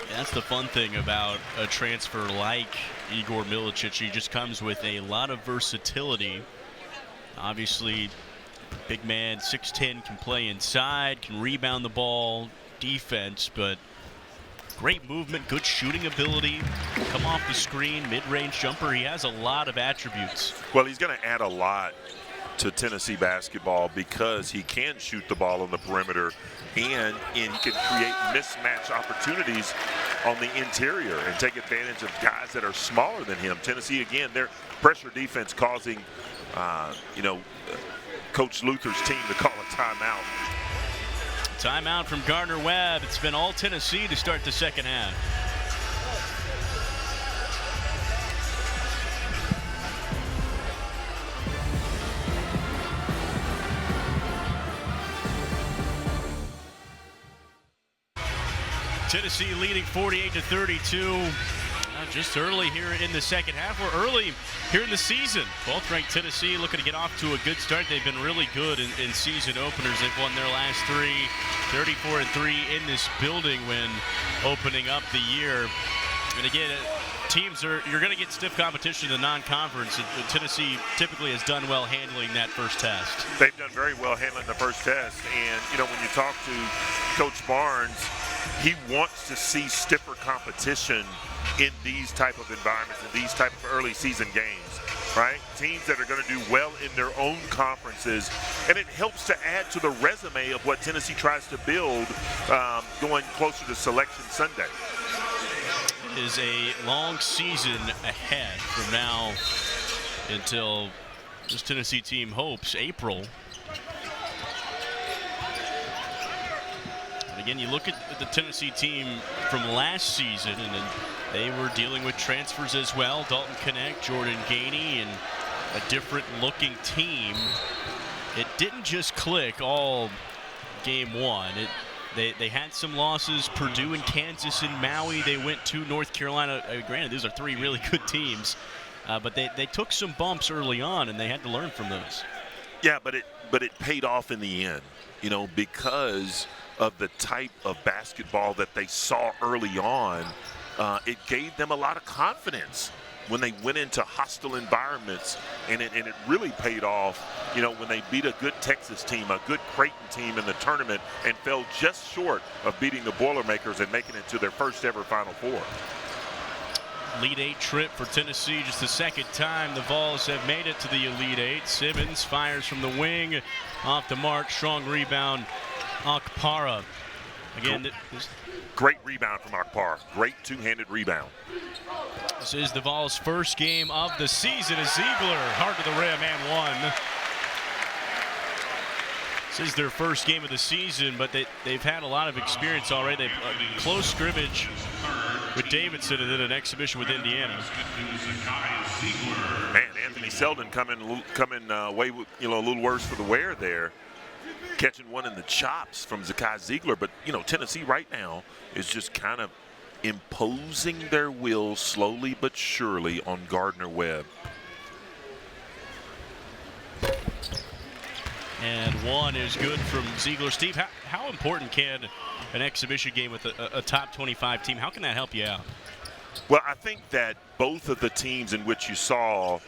That's the fun thing about a transfer like Igor Milicic. He just comes with a lot of versatility. Obviously, big man, 6'10", can play inside, can rebound the ball, defense, but great movement, good shooting ability, come off the screen, mid-range jumper. He has a lot of attributes. Well, he's going to add a lot to Tennessee basketball because he can shoot the ball on the perimeter and he can create mismatch opportunities on the interior and take advantage of guys that are smaller than him. Tennessee, again, their pressure defense causing, Coach Luther's team to call a timeout. Timeout from Gardner-Webb. It's been all Tennessee to start the second half. Tennessee leading 48-32. Just early here in the second half. We're early here in the season. 12th ranked Tennessee looking to get off to a good start. They've been really good in season openers. They've won their last 3, 34-3 in this building when opening up the year. And again, you're going to get stiff competition in the non-conference. Tennessee typically has done well handling that first test. They've done very well handling the first test. And, when you talk to Coach Barnes, he wants to see stiffer competition in these type of environments, in these type of early season games. right? Teams that are going to do well in their own conferences, and it helps to add to the resume of what Tennessee tries to build going closer to Selection Sunday. It is a long season ahead from now until this Tennessee team hopes April. And again, you look at the Tennessee team from last season, and they were dealing with transfers as well. Dalton Connect, Jordan Gainey, and a different looking team. It didn't just click all game one. They had some losses, Purdue and Kansas and Maui. They went to North Carolina. Granted, these are three really good teams, but they took some bumps early on, and they had to learn from those. Yeah, but it paid off in the end, because of the type of basketball that they saw early on. It gave them a lot of confidence when they went into hostile environments, and it really paid off, when they beat a good Texas team, a good Creighton team in the tournament, and fell just short of beating the Boilermakers and making it to their first ever Final Four. Elite Eight trip for Tennessee, just the second time the Vols have made it to the Elite Eight. Simmons fires from the wing, off the mark, strong rebound, Okpara. Again, great rebound from Okpara, great two-handed rebound. This is the Vols' first game of the season as Ziegler, hard to the rim and one. This is their first game of the season, but they've had a lot of experience already. They've close scrimmage with Davidson and then an exhibition with Indiana. Man, Anthony Selden coming away with a little worse for the wear there, catching one in the chops from Zakai Ziegler. But Tennessee right now is just kind of imposing their will slowly but surely on Gardner-Webb. And one is good from Ziegler. Steve, how important can an exhibition game with a top 25 team, how can that help you out? Well, I think that both of the teams in which you saw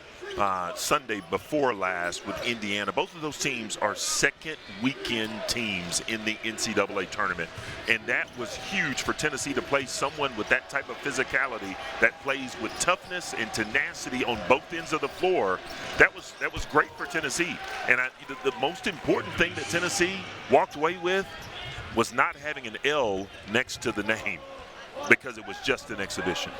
Sunday before last with Indiana, both of those teams are second weekend teams in the NCAA tournament. And that was huge for Tennessee to play someone with that type of physicality that plays with toughness and tenacity on both ends of the floor. That was great for Tennessee. And the most important thing that Tennessee walked away with was not having an L next to the name, because it was just an exhibition.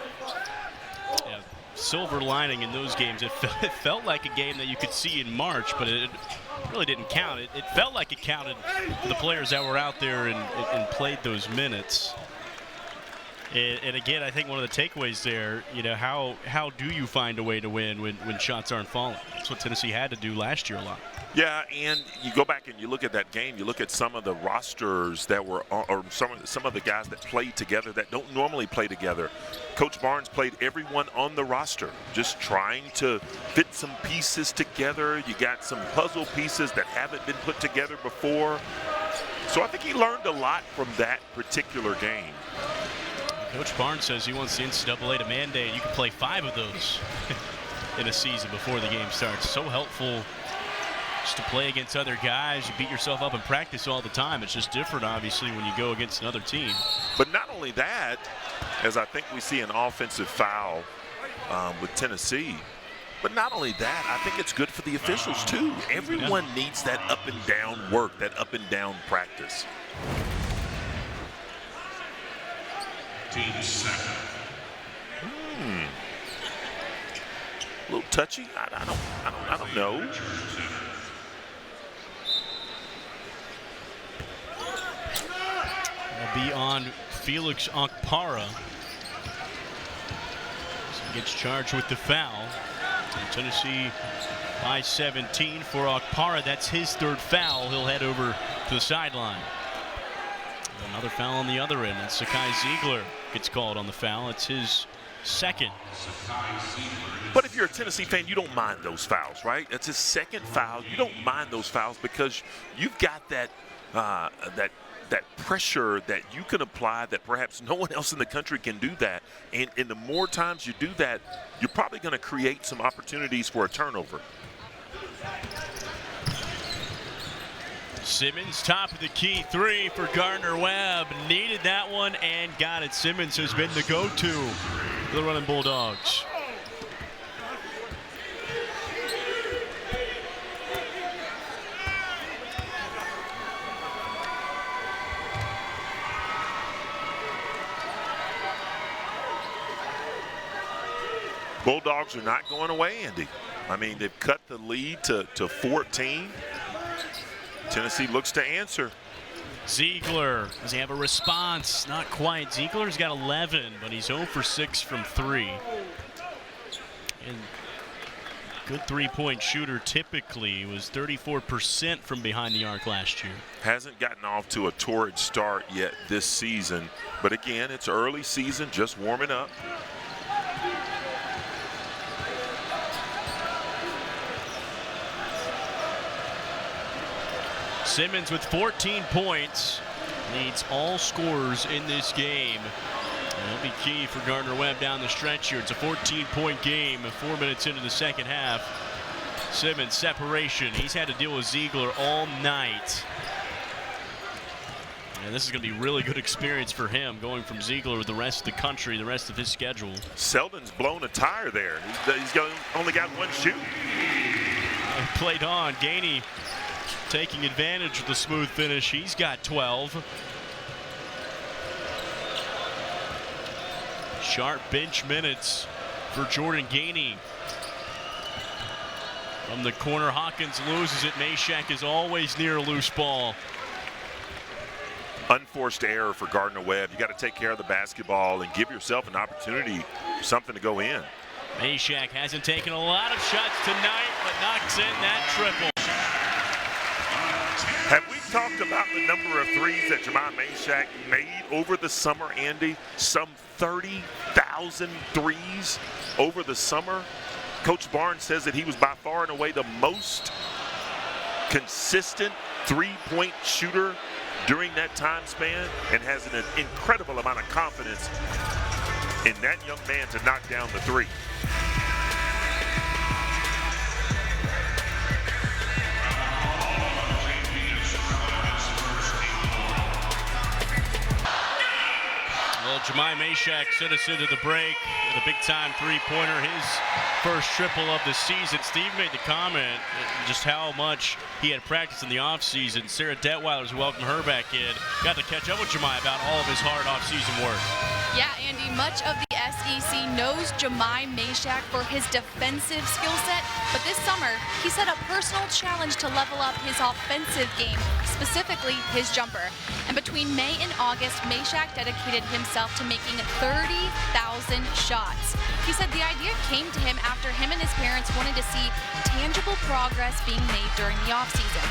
Yeah. Silver lining in those games, it felt like a game that you could see in March, but it really didn't count. It felt like it counted for the players that were out there and played those minutes. And again, I think one of the takeaways there, how do you find a way to win when shots aren't falling? That's what Tennessee had to do last year a lot. Yeah, and you go back and you look at that game, you look at some of the rosters that were, or some of the guys that played together that don't normally play together. Coach Barnes played everyone on the roster, just trying to fit some pieces together. You got some puzzle pieces that haven't been put together before. So I think he learned a lot from that particular game. Coach Barnes says he wants the NCAA to mandate you can play 5 of those in a season before the game starts. So helpful just to play against other guys. You beat yourself up in practice all the time. It's just different, obviously, when you go against another team. But not only that, as I think we see an offensive foul with Tennessee, but not only that, I think it's good for the officials too. Everyone needs that up and down work, that up and down practice. Team second. A little touchy. I don't know. Will be on Felix Okpara. He gets charged with the foul. And Tennessee by 17 for Okpara. That's his 3rd foul. He'll head over to the sideline. Another foul on the other end, and Zakai Ziegler gets called on the foul. It's his 2nd. But if you're a Tennessee fan, you don't mind those fouls, right? It's his 2nd foul. You don't mind those fouls because you've got that pressure that you can apply that perhaps no one else in the country can do that. And the more times you do that, you're probably going to create some opportunities for a turnover. Simmons, top of the key 3 for Gardner-Webb. Needed that one and got it. Simmons has been the go-to for the running Bulldogs. Bulldogs are not going away, Andy. I mean, they've cut the lead to 14. Tennessee looks to answer. Ziegler, does he have a response? Not quite. Ziegler's got 11, but he's 0 for 6 from 3. And good three-point shooter typically was 34% from behind the arc last year. Hasn't gotten off to a torrid start yet this season, but again, it's early season, just warming up. Simmons with 14 points, leads all scorers in this game. That'll be key for Gardner-Webb down the stretch here. It's a 14-point game, 4 minutes into the second half. Simmons, separation. He's had to deal with Ziegler all night. And this is going to be a really good experience for him, going from Ziegler with the rest of the country, the rest of his schedule. Selden's blown a tire there. He's only got one shoot. Played on. Gainey taking advantage of the smooth finish. He's got 12. Sharp bench minutes for Jordan Gainey. From the corner, Hawkins loses it. Meshack is always near a loose ball. Unforced error for Gardner-Webb. You got to take care of the basketball and give yourself an opportunity for something to go in. Meshack hasn't taken a lot of shots tonight, but knocks in that triple. Have we talked about the number of threes that Jemai Meshack made over the summer, Andy? Some 30,000 threes over the summer. Coach Barnes says that he was by far and away the most consistent three-point shooter during that time span and has an incredible amount of confidence in that young man to knock down the three. Well, Jemai Meshack sent us into the break with a big-time three-pointer, his first triple of the season. Steve made the comment just how much he had practiced in the offseason. Sarah Detweiler's welcomed her back in. Got to catch up with Jemai about all of his hard offseason work. Yeah, Andy, much of the SEC knows Jemai Meshack for his defensive skill set, but this summer he set a personal challenge to level up his offensive game, specifically his jumper. And between May and August, Meshack dedicated himself to making 30,000 shots. He said the idea came to him after him and his parents wanted to see tangible progress being made during the offseason.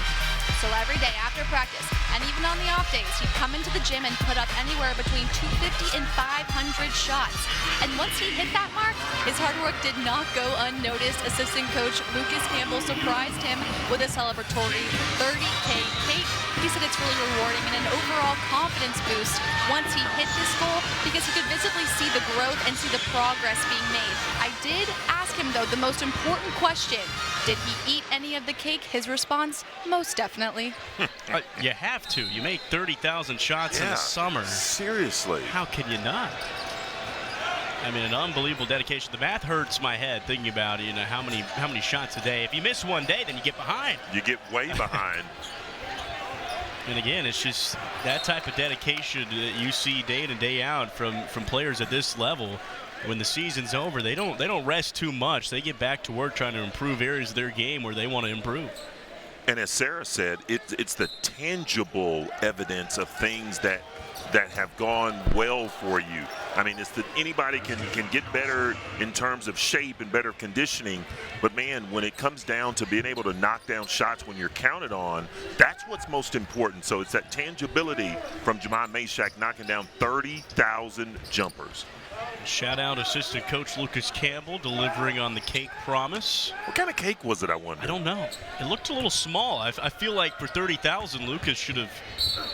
So every day after practice, and even on the off days, he'd come into the gym and put up anywhere between 250 and 500 shots. And once he hit that mark, his hard work did not go unnoticed. Assistant coach Lucas Campbell surprised him with a celebratory 30K cake. He said it's really rewarding and an overall confidence boost once he hit this goal because he could visibly see the growth and see the progress being made. I did ask him, though, the most important question. Did he eat any of the cake? His response, most definitely. You have to. You make 30,000 shots in the summer. Seriously. How can you not? I mean, an unbelievable dedication. The math hurts my head thinking about it, how many shots a day. If you miss one day, then you get behind. You get way behind. And again, it's just that type of dedication that you see day in and day out from players at this level. When the season's over, they don't rest too much. They get back to work trying to improve areas of their game where they want to improve. And as Sarah said, it's the tangible evidence of things that have gone well for you. I mean, it's that anybody can get better in terms of shape and better conditioning, but man, when it comes down to being able to knock down shots when you're counted on, that's what's most important. So it's that tangibility from Jemai Meshack knocking down 30,000 jumpers. Shout out assistant coach Lucas Campbell delivering on the cake promise. What kind of cake was it, I wonder? I don't know. It looked a little small. I feel like for 30,000, Lucas should have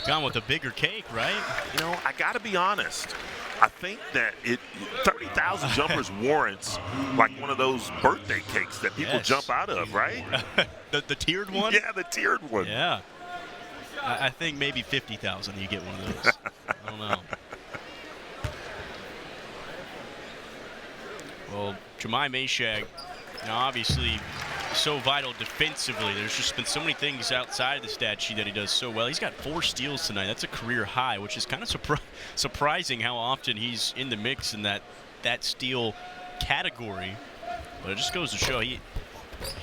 gone with a bigger cake, right? I got to be honest. I think that 30,000 jumpers warrants like one of those birthday cakes that people jump out of, right? the tiered one? Yeah, the tiered one. Yeah. I think maybe 50,000 you get one of those. I don't know. Well, Jemai Meshack, obviously so vital defensively. There's just been so many things outside of the stat sheet that he does so well. He's got 4 steals tonight. That's a career high, which is kind of surprising how often he's in the mix in that steal category. But it just goes to show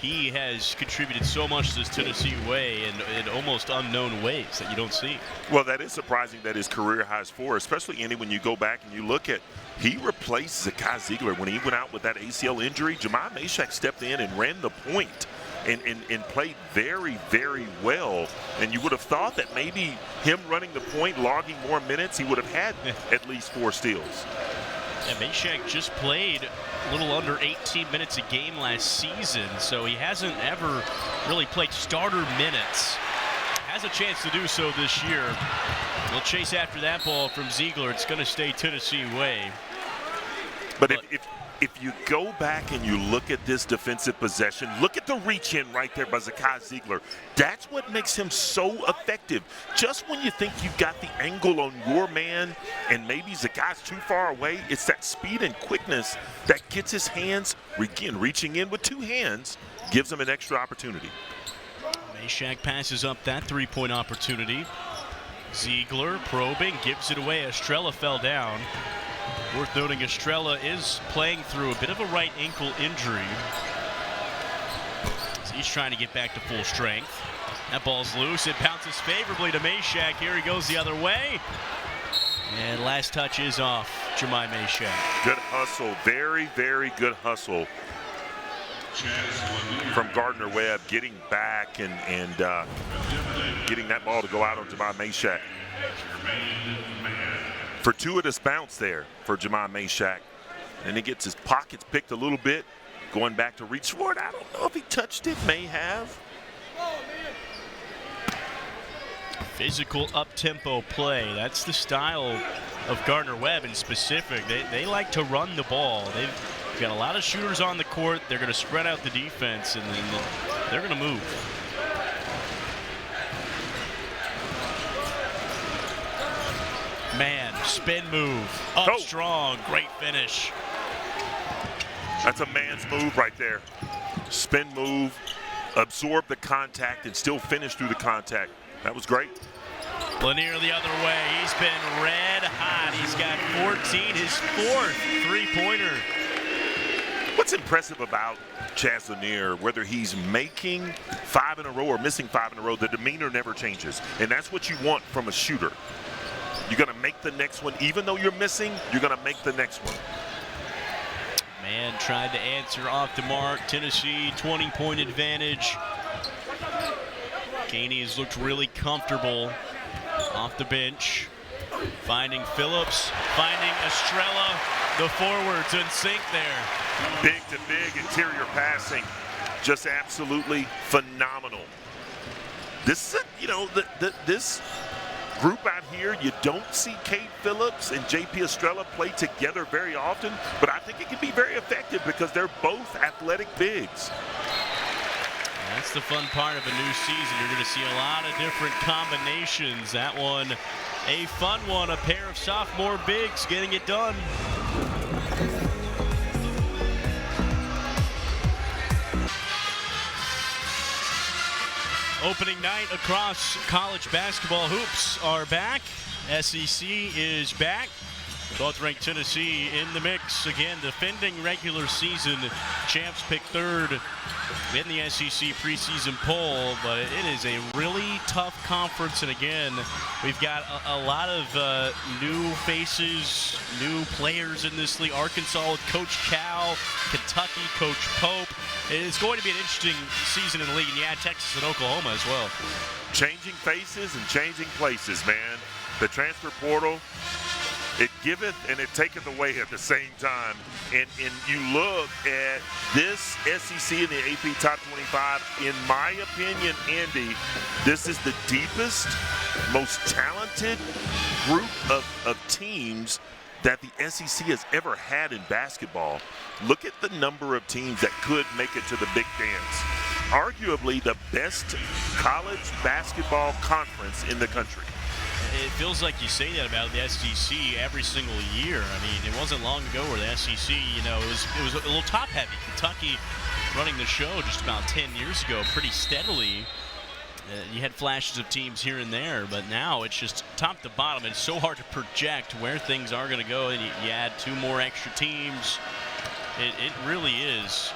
he has contributed so much to this Tennessee way in almost unknown ways that you don't see. Well, that is surprising that his career highs 4, especially, Andy, when you go back and you look at, he replaced Zakai Ziegler when he went out with that ACL injury. Jemai Meshack stepped in and ran the point and played very, very well. And you would have thought that maybe him running the point, logging more minutes, he would have had at least 4 steals. Yeah, Meshack just played a little under 18 minutes a game last season, so he hasn't ever really played starter minutes. Has a chance to do so this year. They'll chase after that ball from Ziegler. It's going to stay Tennessee way. But if you go back and you look at this defensive possession, look at the reach in right there by Zakai Ziegler. That's what makes him so effective. Just when you think you've got the angle on your man and maybe Zakai's too far away, it's that speed and quickness that gets his hands, again, reaching in with 2 hands, gives him an extra opportunity. Meshack passes up that 3-point opportunity. Ziegler probing, gives it away. Estrella fell down. Worth noting, Estrella is playing through a bit of a right ankle injury. So he's trying to get back to full strength. That ball's loose. It bounces favorably to Meshack. Here he goes the other way. And last touch is off Jemai Meshack. Good hustle. Very, very good hustle from Gardner-Webb, getting back and getting that ball to go out on Jemai Meshack. Fortuitous bounce there for Jemai Meshack. And he gets his pockets picked a little bit, going back to reach for it. I don't know if he touched it, may have. Physical up-tempo play. That's the style of Gardner-Webb in specific. They like to run the ball. They've got a lot of shooters on the court. They're going to spread out the defense, and then they're going to move. Man, spin move, up strong, great finish. That's a man's move right there. Spin move, absorb the contact, and still finish through the contact. That was great. Lanier the other way. He's been red hot. He's got 14, his 4th 3-pointer. What's impressive about Chaz Lanier, whether he's making 5 in a row or missing 5 in a row, the demeanor never changes. And that's what you want from a shooter. You're going to make the next one. Even though you're missing, you're going to make the next one. Man tried to answer off the mark. Tennessee, 20-point advantage. Gainey has looked really comfortable off the bench. Finding Phillips, finding Estrella. The forwards in sync there. Big to big interior passing. Just absolutely phenomenal. This is, this group out here, you don't see Cade Phillips and JP Estrella play together very often, but I think it can be very effective because they're both athletic bigs. That's the fun part of a new season. You're going to see a lot of different combinations. That one, a fun one, a pair of sophomore bigs getting it done. Opening night across college basketball. Hoops are back. SEC is back. Both ranked Tennessee in the mix. Again, defending regular season champs picked 3rd in the SEC preseason poll, but it is a really tough conference. And again, we've got a lot of new faces, new players in this league. Arkansas with Coach Cal, Kentucky, Coach Pope. It's going to be an interesting season in the league, and yeah, Texas and Oklahoma as well. Changing faces and changing places, man. The transfer portal, it giveth and it taketh away at the same time. And you look at this SEC and the AP Top 25, in my opinion, Andy, this is the deepest, most talented group of teams that the SEC has ever had in basketball. Look at the number of teams that could make it to the Big Dance. Arguably the best college basketball conference in the country. It feels like you say that about the SEC every single year. I mean, it wasn't long ago where the SEC, it was a little top heavy. Kentucky running the show just about 10 years ago pretty steadily. You had flashes of teams here and there, but now it's just top to bottom. It's so hard to project where things are going to go, and you add 2 more extra teams. It really is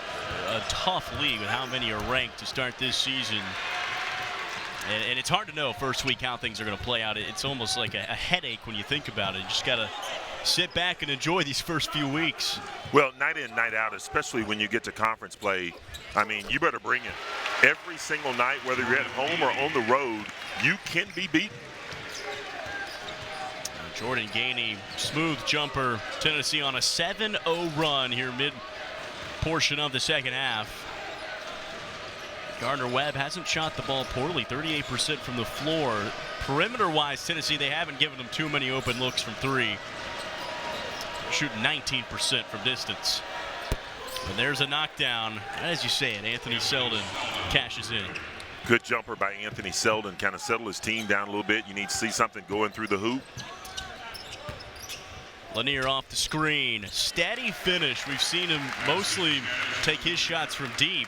a tough league with how many are ranked to start this season. And it's hard to know first week how things are going to play out. It's almost like a headache when you think about it. You just got to sit back and enjoy these first few weeks. Well, night in, night out, especially when you get to conference play, I mean, you better bring it. Every single night, whether you're at home or on the road, you can be beaten. Jordan Gainey, smooth jumper. Tennessee on a 7-0 run here mid-portion of the second half. Gardner-Webb hasn't shot the ball poorly, 38% from the floor. Perimeter-wise, Tennessee, they haven't given them too many open looks from three. Shooting 19% from distance. And there's a knockdown. As you say it, Anthony Selden cashes in. Good jumper by Anthony Selden. Kind of settle his team down a little bit. You need to see something going through the hoop. Lanier off the screen. Steady finish. We've seen him mostly take his shots from deep.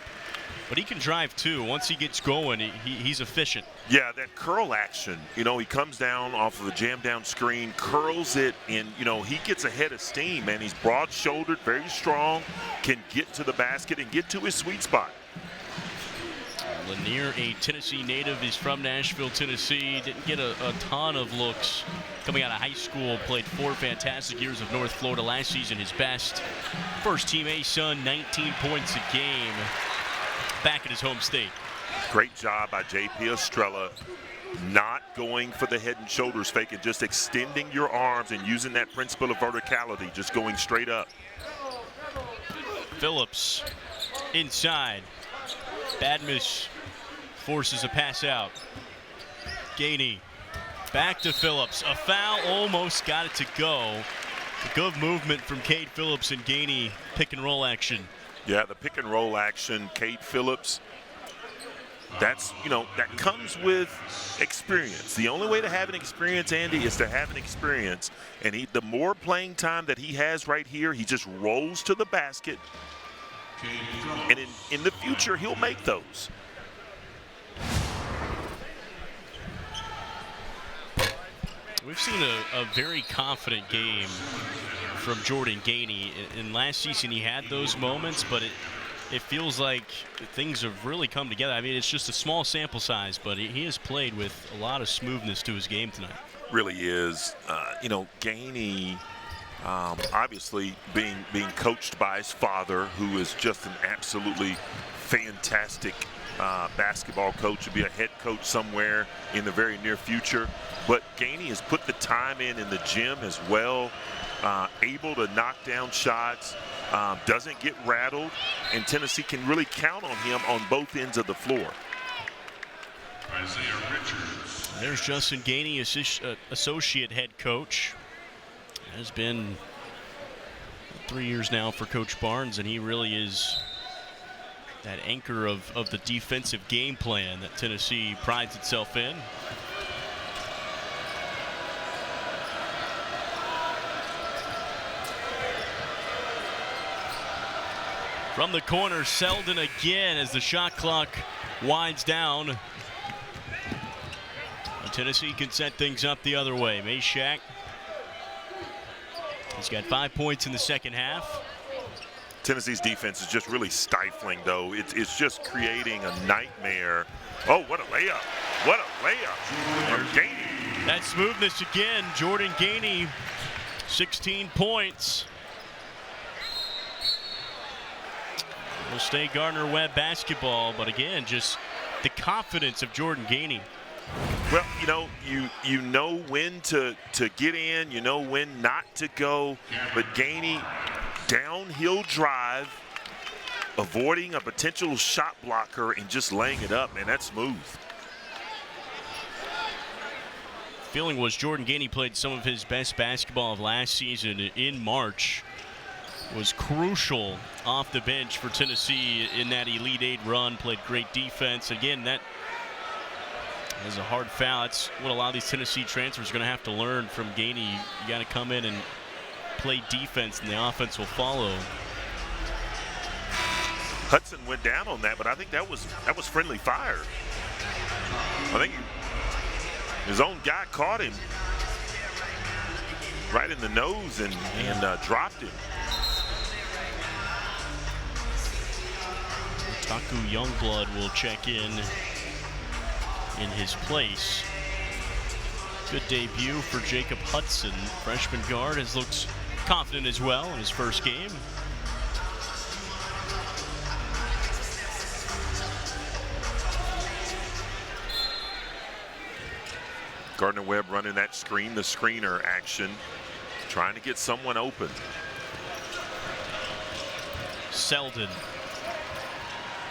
But he can drive too. Once he gets going, he's efficient. Yeah, that curl action. You know, he comes down off of a jam down screen, curls it, and, you know, he gets ahead of steam, man. He's broad-shouldered, very strong, can get to the basket and get to his sweet spot. Lanier, a Tennessee native, is from Nashville, Tennessee. Didn't get a ton of looks coming out of high school. Played 4 fantastic years of North Florida. Last season, his best. First team A-Sun, 19 points a game. Back at his home state. Great job by J.P. Estrella, not going for the head and shoulders fake and just extending your arms and using that principle of verticality, just going straight up. Phillips inside. Badmus forces a pass out. Gainey back to Phillips. A foul, almost got it to go. Good movement from Cade Phillips and Gainey. Pick and roll action. Yeah, the pick and roll action, Cade Phillips, that's, you know, that comes with experience. The only way to have an experience, Andy, is to have an experience. And the more playing time that he has right here, he just rolls to the basket. And in the future, he'll make those. We've seen a very confident game from Jordan Gainey. In last season, he had those moments, but it feels like things have really come together. I mean, it's just a small sample size, but he has played with a lot of smoothness to his game tonight. Really is. You know, Gainey, obviously being coached by his father, who is just an absolutely fantastic basketball coach, to be a head coach somewhere in the very near future. But Gainey has put the time in the gym as well, able to knock down shots, doesn't get rattled, and Tennessee can really count on him on both ends of the floor. There's Justin Gainey, associate head coach. Has been 3 years now for Coach Barnes, and he really is that anchor of the defensive game plan that Tennessee prides itself in. From the corner, Selden again as the shot clock winds down. Tennessee can set things up the other way. Meshack, he's got 5 points in the second half. Tennessee's defense is just really stifling, though. It's just creating a nightmare. Oh, what a layup. What a layup from Gainey. That smoothness again. Jordan Gainey, 16 points. Will stay Gardner-Webb basketball, but again, just the confidence of Jordan Gainey. Well, you know when to get in, you know when not to go, but Gainey, downhill drive, avoiding a potential shot blocker and just laying it up, man, that's smooth. Feeling was Jordan Gainey played some of his best basketball of last season in March. Was crucial off the bench for Tennessee in that Elite Eight run, played great defense. Again, that is a hard foul. That's what a lot of these Tennessee transfers are going to have to learn from Gainey. You got to come in and play defense, and the offense will follow. Hudson went down on that, but I think that was friendly fire. I think his own guy caught him right in the nose and dropped him. Kaku Youngblood will check in his place. Good debut for Jacob Hudson. Freshman guard looks confident as well in his first game. Gardner-Webb running that screen, the screener action, trying to get someone open. Selden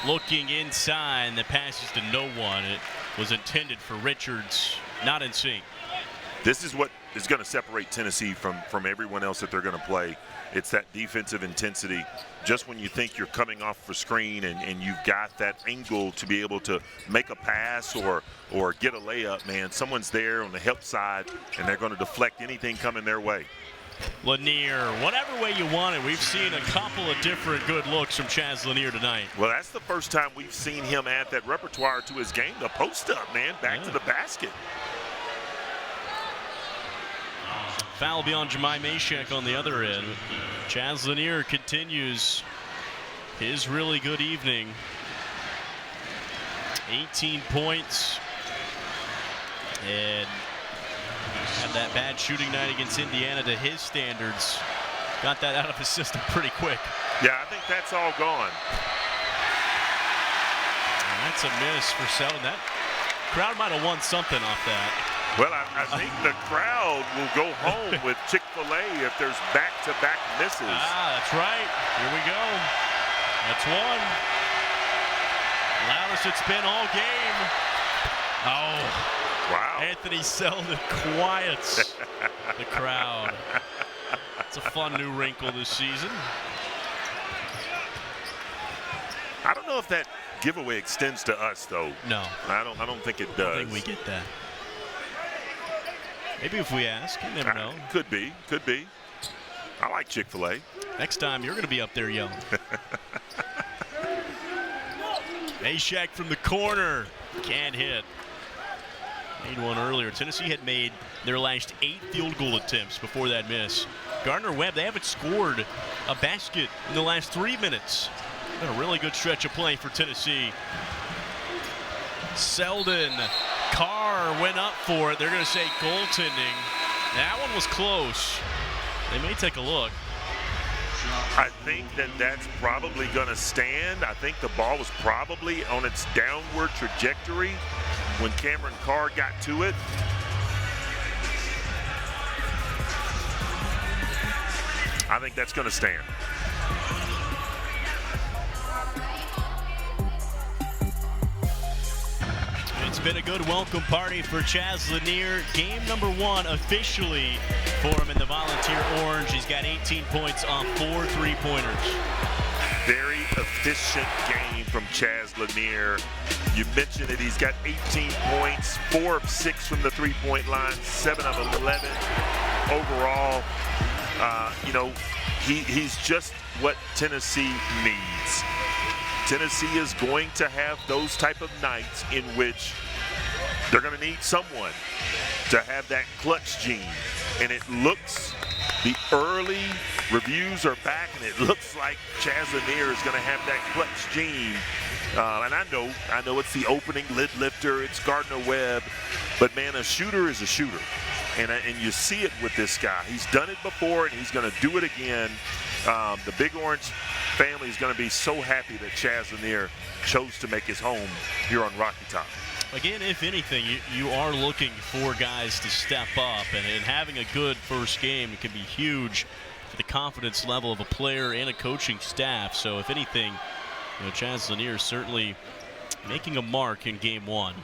looking inside. The pass is to no one. It was intended for Richards, not in sync. This is what is going to separate Tennessee from everyone else that they're going to play. It's that defensive intensity. Just when you think you're coming off a screen and you've got that angle to be able to make a pass or get a layup, man, someone's there on the help side, and they're going to deflect anything coming their way. Lanier, whatever way you want it, we've seen a couple of different good looks from Chaz Lanier tonight. Well, that's the first time we've seen him add that repertoire to his game. The post-up, man, back to the basket. Foul beyond Jemai Mashek on the other end. Chaz Lanier continues his really good evening. 18 points. And had that bad shooting night against Indiana to his standards. Got that out of his system pretty quick. Yeah, I think that's all gone. And that's a miss for Selden. That crowd might have won something off that. Well, I think the crowd will go home with Chick-fil-A if there's back-to-back misses. That's right. Here we go. That's one. Loudest it's been all game. Oh. Wow. Anthony Selden quiets the crowd. It's a fun new wrinkle this season. I don't know if that giveaway extends to us, though. No. I don't think it does. I think we get that. Maybe if we ask, you never know. Could be. I like Chick-fil-A. Next time, you're going to be up there yelling. Mashek from the corner. Can't hit. Made one earlier. Tennessee had made their last 8 field goal attempts before that miss. Gardner-Webb, they haven't scored a basket in the last 3 minutes. Been a really good stretch of play for Tennessee. Selden. Carr went up for it. They're going to say goaltending. That one was close. They may take a look. I think that's probably going to stand. I think the ball was probably on its downward trajectory when Cameron Carr got to it. I think that's going to stand. It's been a good welcome party for Chaz Lanier. Game number 1 officially for him in the Volunteer Orange. He's got 18 points on 4 3-pointers. Very efficient game from Chaz Lanier. You mentioned it. He's got 18 points, 4 of 6 from the three-point line, 7 of 11 overall. He's just what Tennessee needs. Tennessee is going to have those type of nights in which they're going to need someone to have that clutch gene. And it looks, the early reviews are back, and it looks like Chaz Lanier is going to have that clutch gene. And I know it's the opening lid lifter, it's Gardner-Webb, but man, a shooter is a shooter. And you see it with this guy. He's done it before, and he's going to do it again. The Big Orange family is going to be so happy that Chaz Lanier chose to make his home here on Rocky Top. Again, if anything, you are looking for guys to step up, and having a good first game can be huge for the confidence level of a player and a coaching staff. So if anything, Chaz Lanier is certainly making a mark in game 1.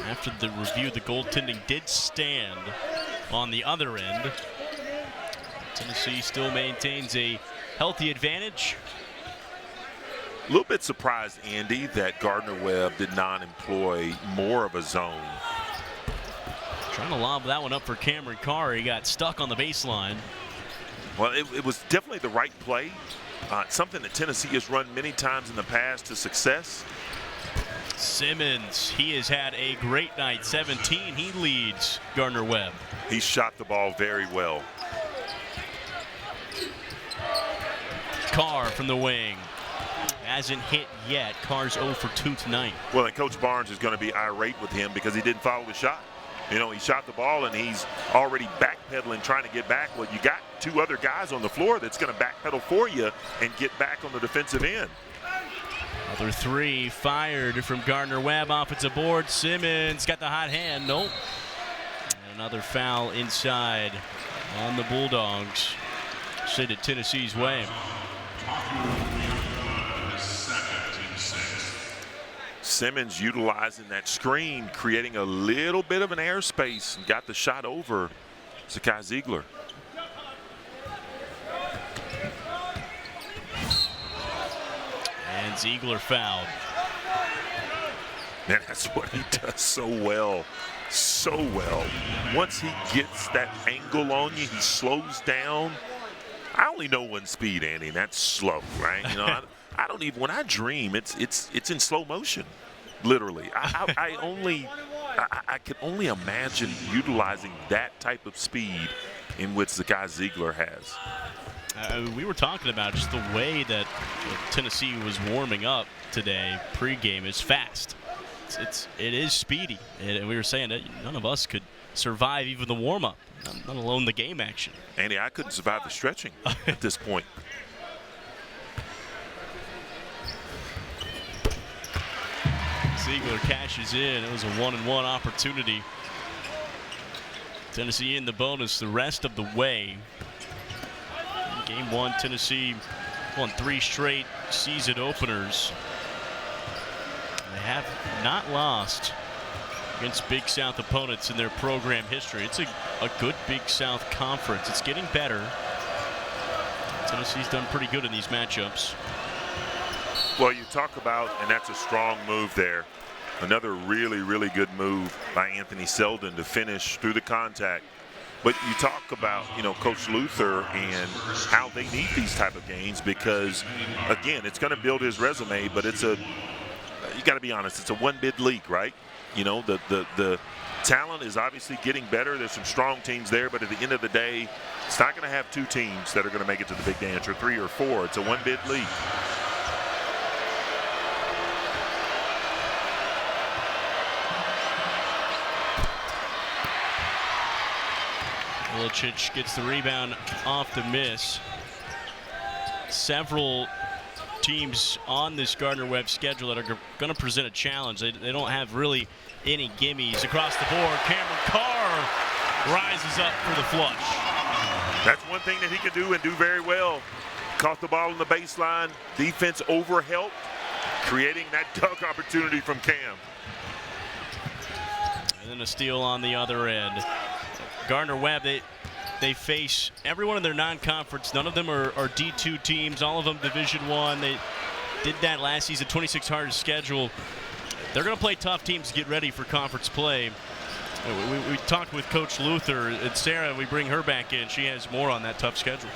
After the review, the goaltending did stand on the other end. Tennessee still maintains a healthy advantage. A little bit surprised, Andy, that Gardner-Webb did not employ more of a zone. Trying to lob that one up for Cameron Carr. He got stuck on the baseline. Well, it was definitely the right play. Something that Tennessee has run many times in the past to success. Simmons, he has had a great night. 17, he leads Gardner-Webb. He shot the ball very well. Carr from the wing. hasn't hit yet. Carr's 0 for 2 tonight. Well, and Coach Barnes is going to be irate with him because he didn't follow the shot. You know, he shot the ball and he's already backpedaling, trying to get back. Well, you got 2 other guys on the floor that's going to backpedal for you and get back on the defensive end. Another 3 fired from Gardner-Webb. Offensive board. Simmons got the hot hand. Nope. And another foul inside on the Bulldogs. Send it Tennessee's way. Simmons utilizing that screen, creating a little bit of an airspace, and got the shot over Zakai Ziegler. And Ziegler fouled. Man, that's what he does so well. So well. Once he gets that angle on you, he slows down. I only know one speed, Andy, and that's slow, right? You know, I don't even, when I dream, it's in slow motion, literally. I can only imagine utilizing that type of speed in which the guy Ziegler has. We were talking about just the way that Tennessee was warming up today pregame is fast. It is speedy, and we were saying that none of us could survive even the warm-up, let alone the game action. Andy, I couldn't survive the stretching at this point. Ziegler cashes in. It was a 1-and-1 opportunity. Tennessee in the bonus the rest of the way. In game 1, Tennessee won 3 straight season openers. They have not lost against Big South opponents in their program history. It's a good Big South conference. It's getting better. Tennessee's done pretty good in these matchups. Well, you talk about, and that's a strong move there. Another really, really good move by Anthony Selden to finish through the contact. But you talk about, you know, Coach Luther and how they need these type of games because, again, it's going to build his resume, but it's a, you got to be honest, it's a one-bid league, right? You know, the talent is obviously getting better. There's some strong teams there, but at the end of the day, it's not going to have 2 teams that are going to make it to the big dance, or 3 or 4. It's a one-bid league. Ilicic gets the rebound off the miss. Several teams on this Gardner-Webb schedule that are going to present a challenge. They don't have really any gimmies. Across the board, Cameron Carr rises up for the flush. That's one thing that he can do and do very well. Caught the ball in the baseline. Defense overhelped, creating that dunk opportunity from Cam. And then a steal on the other end. Gardner-Webb, they face every one of their non-conference. None of them are D2 teams. All of them Division I. They did that last season, 26-hard schedule. They're going to play tough teams to get ready for conference play. We talked with Coach Luther, and Sarah, we bring her back in. She has more on that tough schedule.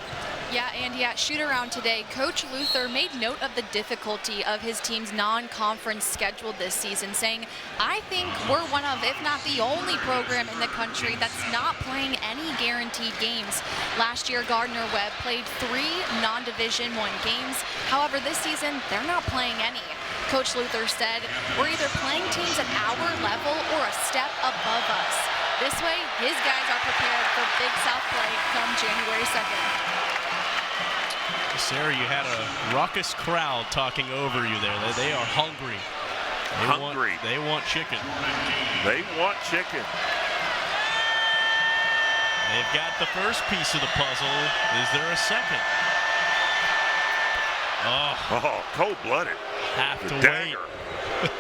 Yeah, Andy, at shoot-around today, Coach Luther made note of the difficulty of his team's non-conference schedule this season, saying, I think we're one of, if not the only program in the country that's not playing any guaranteed games. Last year, Gardner-Webb played 3 non-Division I games. However, this season, they're not playing any. Coach Luther said, we're either playing teams at our level or a step above us. This way, his guys are prepared for Big South play come January 2nd. Sarah, you had a raucous crowd talking over you there. They are hungry. They want chicken. They want chicken. They've got the first piece of the puzzle. Is there a second? Oh, cold-blooded. Have to dagger. Wait.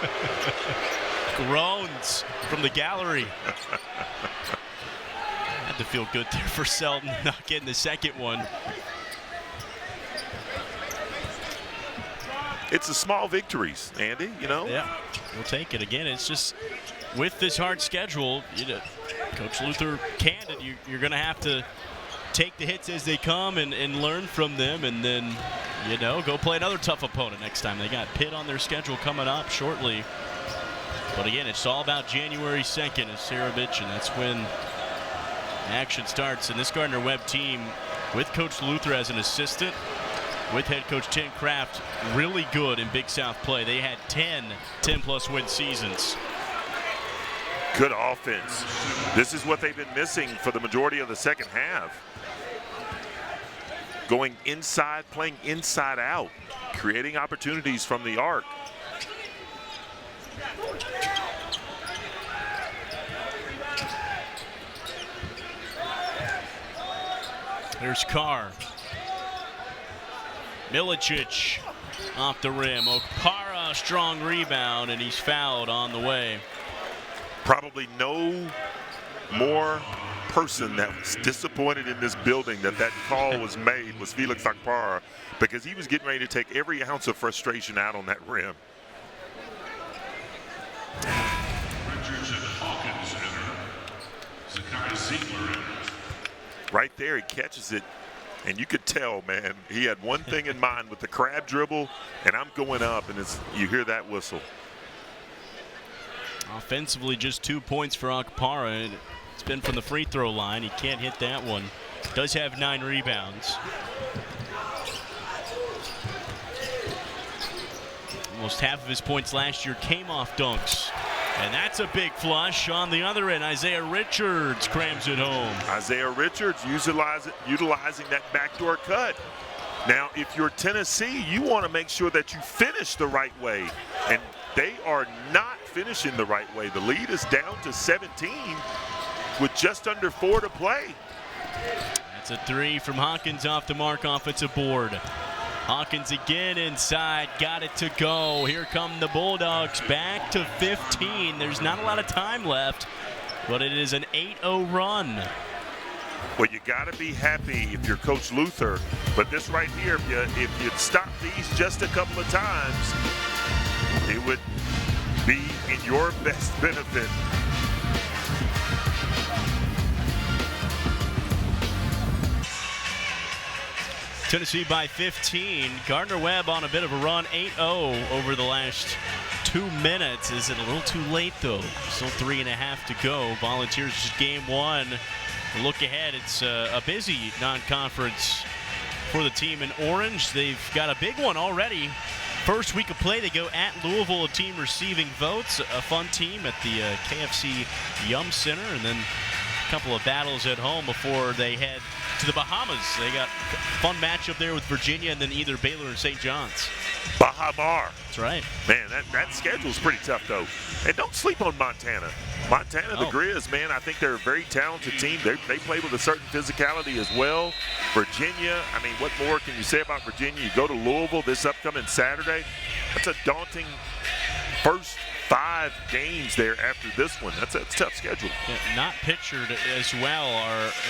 Groans from the gallery. Had to feel good there for Selden not getting the second one. It's the small victories, Andy, you know? Yeah, we'll take it. Again, it's just with this hard schedule, Coach Luther candid, you're going to have to take the hits as they come and learn from them, and then, go play another tough opponent next time. They got Pitt on their schedule coming up shortly. But again, it's all about January 2nd, as Sarah mentioned. That's when action starts. And this Gardner-Webb team, with Coach Luther as an assistant, with head coach Tim Kraft, really good in Big South play. They had 10-plus win seasons. Good offense. This is what they've been missing for the majority of the second half. Going inside, playing inside out, creating opportunities from the arc. There's Carr. Milicic off the rim. Okpara, strong rebound, and he's fouled on the way. Probably no more person that was disappointed in this building that call was made was Felix Okpara, because he was getting ready to take every ounce of frustration out on that rim. Richards and Hawkins enter. Zakai Ziegler enters. Right there, he catches it, and you could tell, man, he had one thing in mind with the crab dribble, and I'm going up, and you hear that whistle. Offensively, just 2 points for Okpara. It's been from the free throw line. He can't hit that one. Does have 9 rebounds. Almost half of his points last year came off dunks. And that's a big flush on the other end. Isaiah Richards crams it home. Isaiah Richards utilizing that backdoor cut. Now, if you're Tennessee, you want to make sure that you finish the right way. And they are not finishing the right way. The lead is down to 17 with just under 4 to play. That's a 3 from Hawkins off the mark, offensive board. Hawkins again inside, got it to go. Here come the Bulldogs back to 15. There's not a lot of time left, but it is an 8-0 run. Well, you got to be happy if you're Coach Luther, but this right here, if you'd stop these just a couple of times, it would be in your best benefit. Tennessee by 15. Gardner-Webb on a bit of a run, 8-0 over the last 2 minutes. Is it a little too late, though? Still 3.5 to go. Volunteers just game 1. Look ahead, it's a busy non-conference for the team in orange. They've got a big one already. First week of play, they go at Louisville, a team receiving votes. A fun team at the KFC Yum Center, and then a couple of battles at home before they head to the Bahamas. They got a fun matchup there with Virginia, and then either Baylor or St. John's. Bahamar. That's right. Man, that schedule's pretty tough, though. And don't sleep on Montana. Montana, the Grizz, man, I think they're a very talented team. They play with a certain physicality as well. Virginia, I mean, what more can you say about Virginia? You go to Louisville this upcoming Saturday. That's a daunting first 5 games there after this one. That's a tough schedule. Yeah, not pictured as well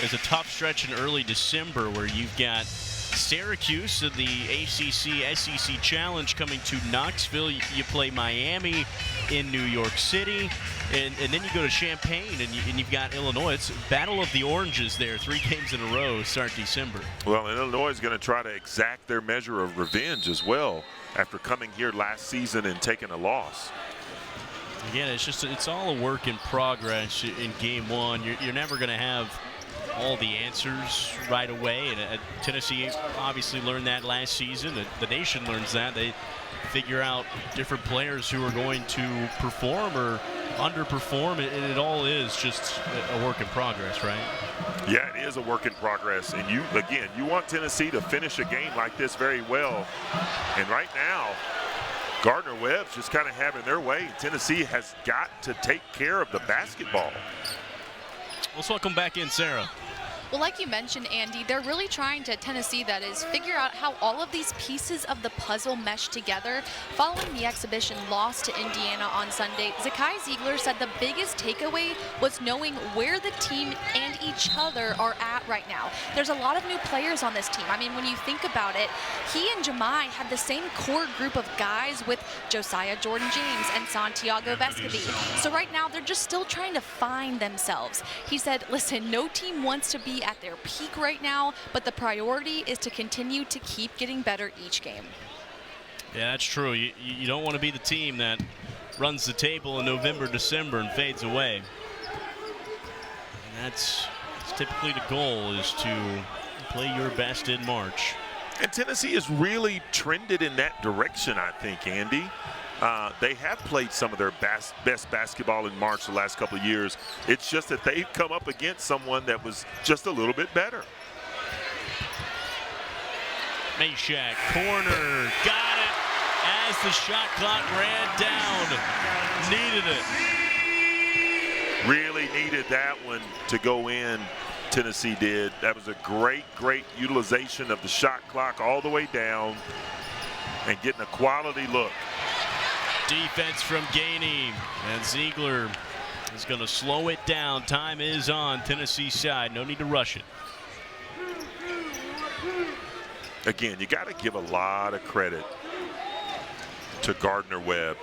as a tough stretch in early December where you've got Syracuse in the ACC SEC Challenge coming to Knoxville. You play Miami in New York City, and then you go to Champaign, and you've got Illinois. It's Battle of the Oranges there, 3 games in a row start December. Well, and Illinois is going to try to exact their measure of revenge as well after coming here last season and taking a loss. Again, it's all a work in progress in game 1. You're never going to have all the answers right away, and Tennessee obviously learned that last season. The nation learns that. They figure out different players who are going to perform or underperform, and it all is just a work in progress, right? Yeah, it is a work in progress, and you want Tennessee to finish a game like this very well, and right now Gardner-Webb's just kind of having their way. Tennessee has got to take care of the basketball. Let's welcome back in Sarah. Well, like you mentioned, Andy, they're really trying to, Tennessee that is, figure out how all of these pieces of the puzzle mesh together. Following the exhibition loss to Indiana on Sunday, Zakai Ziegler said the biggest takeaway was knowing where the team and each other are at right now. There's a lot of new players on this team. I mean, when you think about it, he and Jemai had the same core group of guys with Josiah Jordan-James and Santiago Vescovi. So right now, they're just still trying to find themselves. He said, listen, no team wants to be at their peak right now, but the priority is to continue to keep getting better each game. Yeah, that's true. You don't want to be the team that runs the table in November, December, and fades away. And that's typically the goal, is to play your best in March. And Tennessee has really trended in that direction, I think, Andy. They have played some of their best basketball in March the last couple of years. It's just that they've come up against someone that was just a little bit better. Meshack, corner, got it as the shot clock ran down. Needed it. Really needed that one to go in. Tennessee did. That was a great utilization of the shot clock all the way down and getting a quality look. Defense from Gainey, and Ziegler is going to slow it down. Time is on Tennessee's side. No need to rush it. Again, you got to give a lot of credit to Gardner-Webb.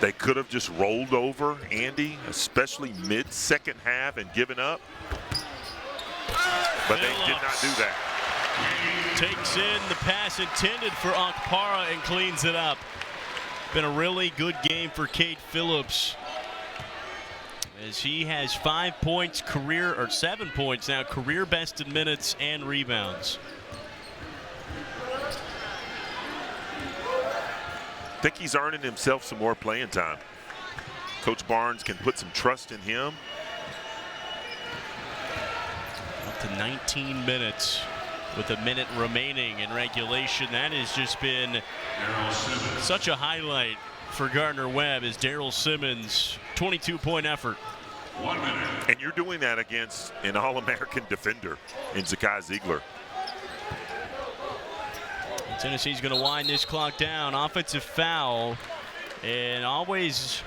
They could have just rolled over, Andy, especially mid-second half, and given up. But they did not do that. Takes in the pass intended for Okpara and cleans it up. Been a really good game for Cade Phillips, as he has 5 points, 7 points now, career best in minutes and rebounds. I think he's earning himself some more playing time. Coach Barnes can put some trust in him. Up to 19 minutes with a minute remaining in regulation. That has just been such a highlight for Gardner-Webb, as Daryl Simmons, 22-point effort. 1 minute. And you're doing that against an All-American defender in Zakai Ziegler. Tennessee's going to wind this clock down. Offensive foul, and always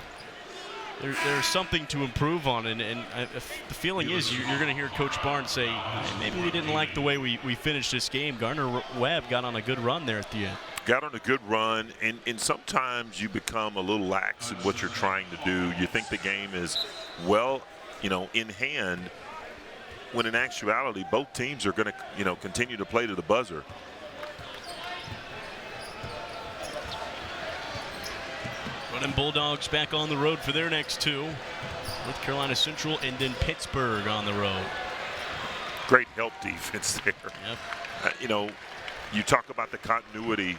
there's something to improve on. And the feeling is you're going to hear Coach Barnes say, maybe we didn't like the way we finished this game. Gardner-Webb got on a good run there at the end. Got on a good run, and sometimes you become a little lax in what you're trying to do. You think the game is well, in hand, when in actuality both teams are going to, continue to play to the buzzer. Running Bulldogs back on the road for their next two. North Carolina Central and then Pittsburgh on the road. Great help defense there. Yep. You talk about the continuity.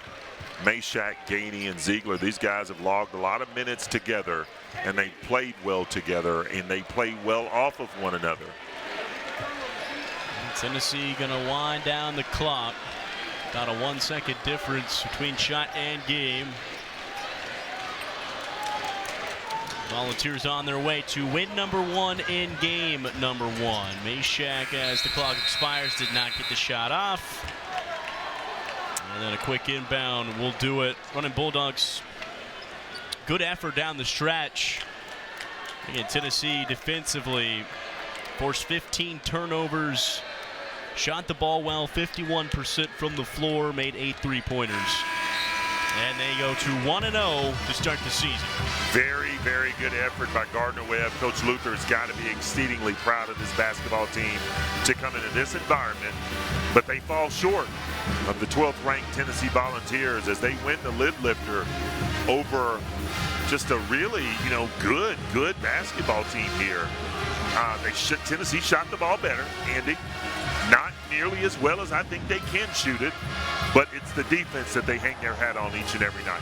Meshack, Gainey, and Ziegler, these guys have logged a lot of minutes together, and they played well together, and they play well off of one another. Tennessee going to wind down the clock. About a 1 second difference between shot and game. Volunteers on their way to win number 1 in game number 1. Meshack, as the clock expires, did not get the shot off. And then a quick inbound will do it. Running Bulldogs, good effort down the stretch. Again, Tennessee defensively forced 15 turnovers, shot the ball well, 51% from the floor, made 8 3-pointers. And they go to 1-0 to start the season. Very good effort by Gardner-Webb. Coach Luther's got to be exceedingly proud of this basketball team to come into this environment. But they fall short of the 12th ranked Tennessee Volunteers as they win the lid lifter over just a really, good basketball team here. Tennessee shot the ball better, Andy. Not nearly as well as I think they can shoot it, but it's the defense that they hang their hat on each and every night.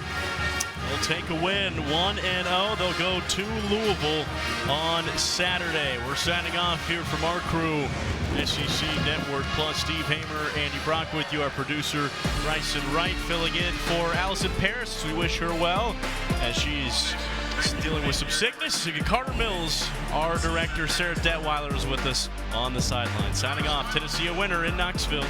They'll take a win, 1-0. They'll go to Louisville on Saturday. We're signing off here from our crew, SEC Network, plus Steve Hamer, Andy Brock with you, our producer Bryson Wright, filling in for Allison Paris. We wish her well as she's dealing with some sickness. Carter Mills, our director, Sarah Detweiler, is with us on the sideline. Signing off, Tennessee a winner in Knoxville.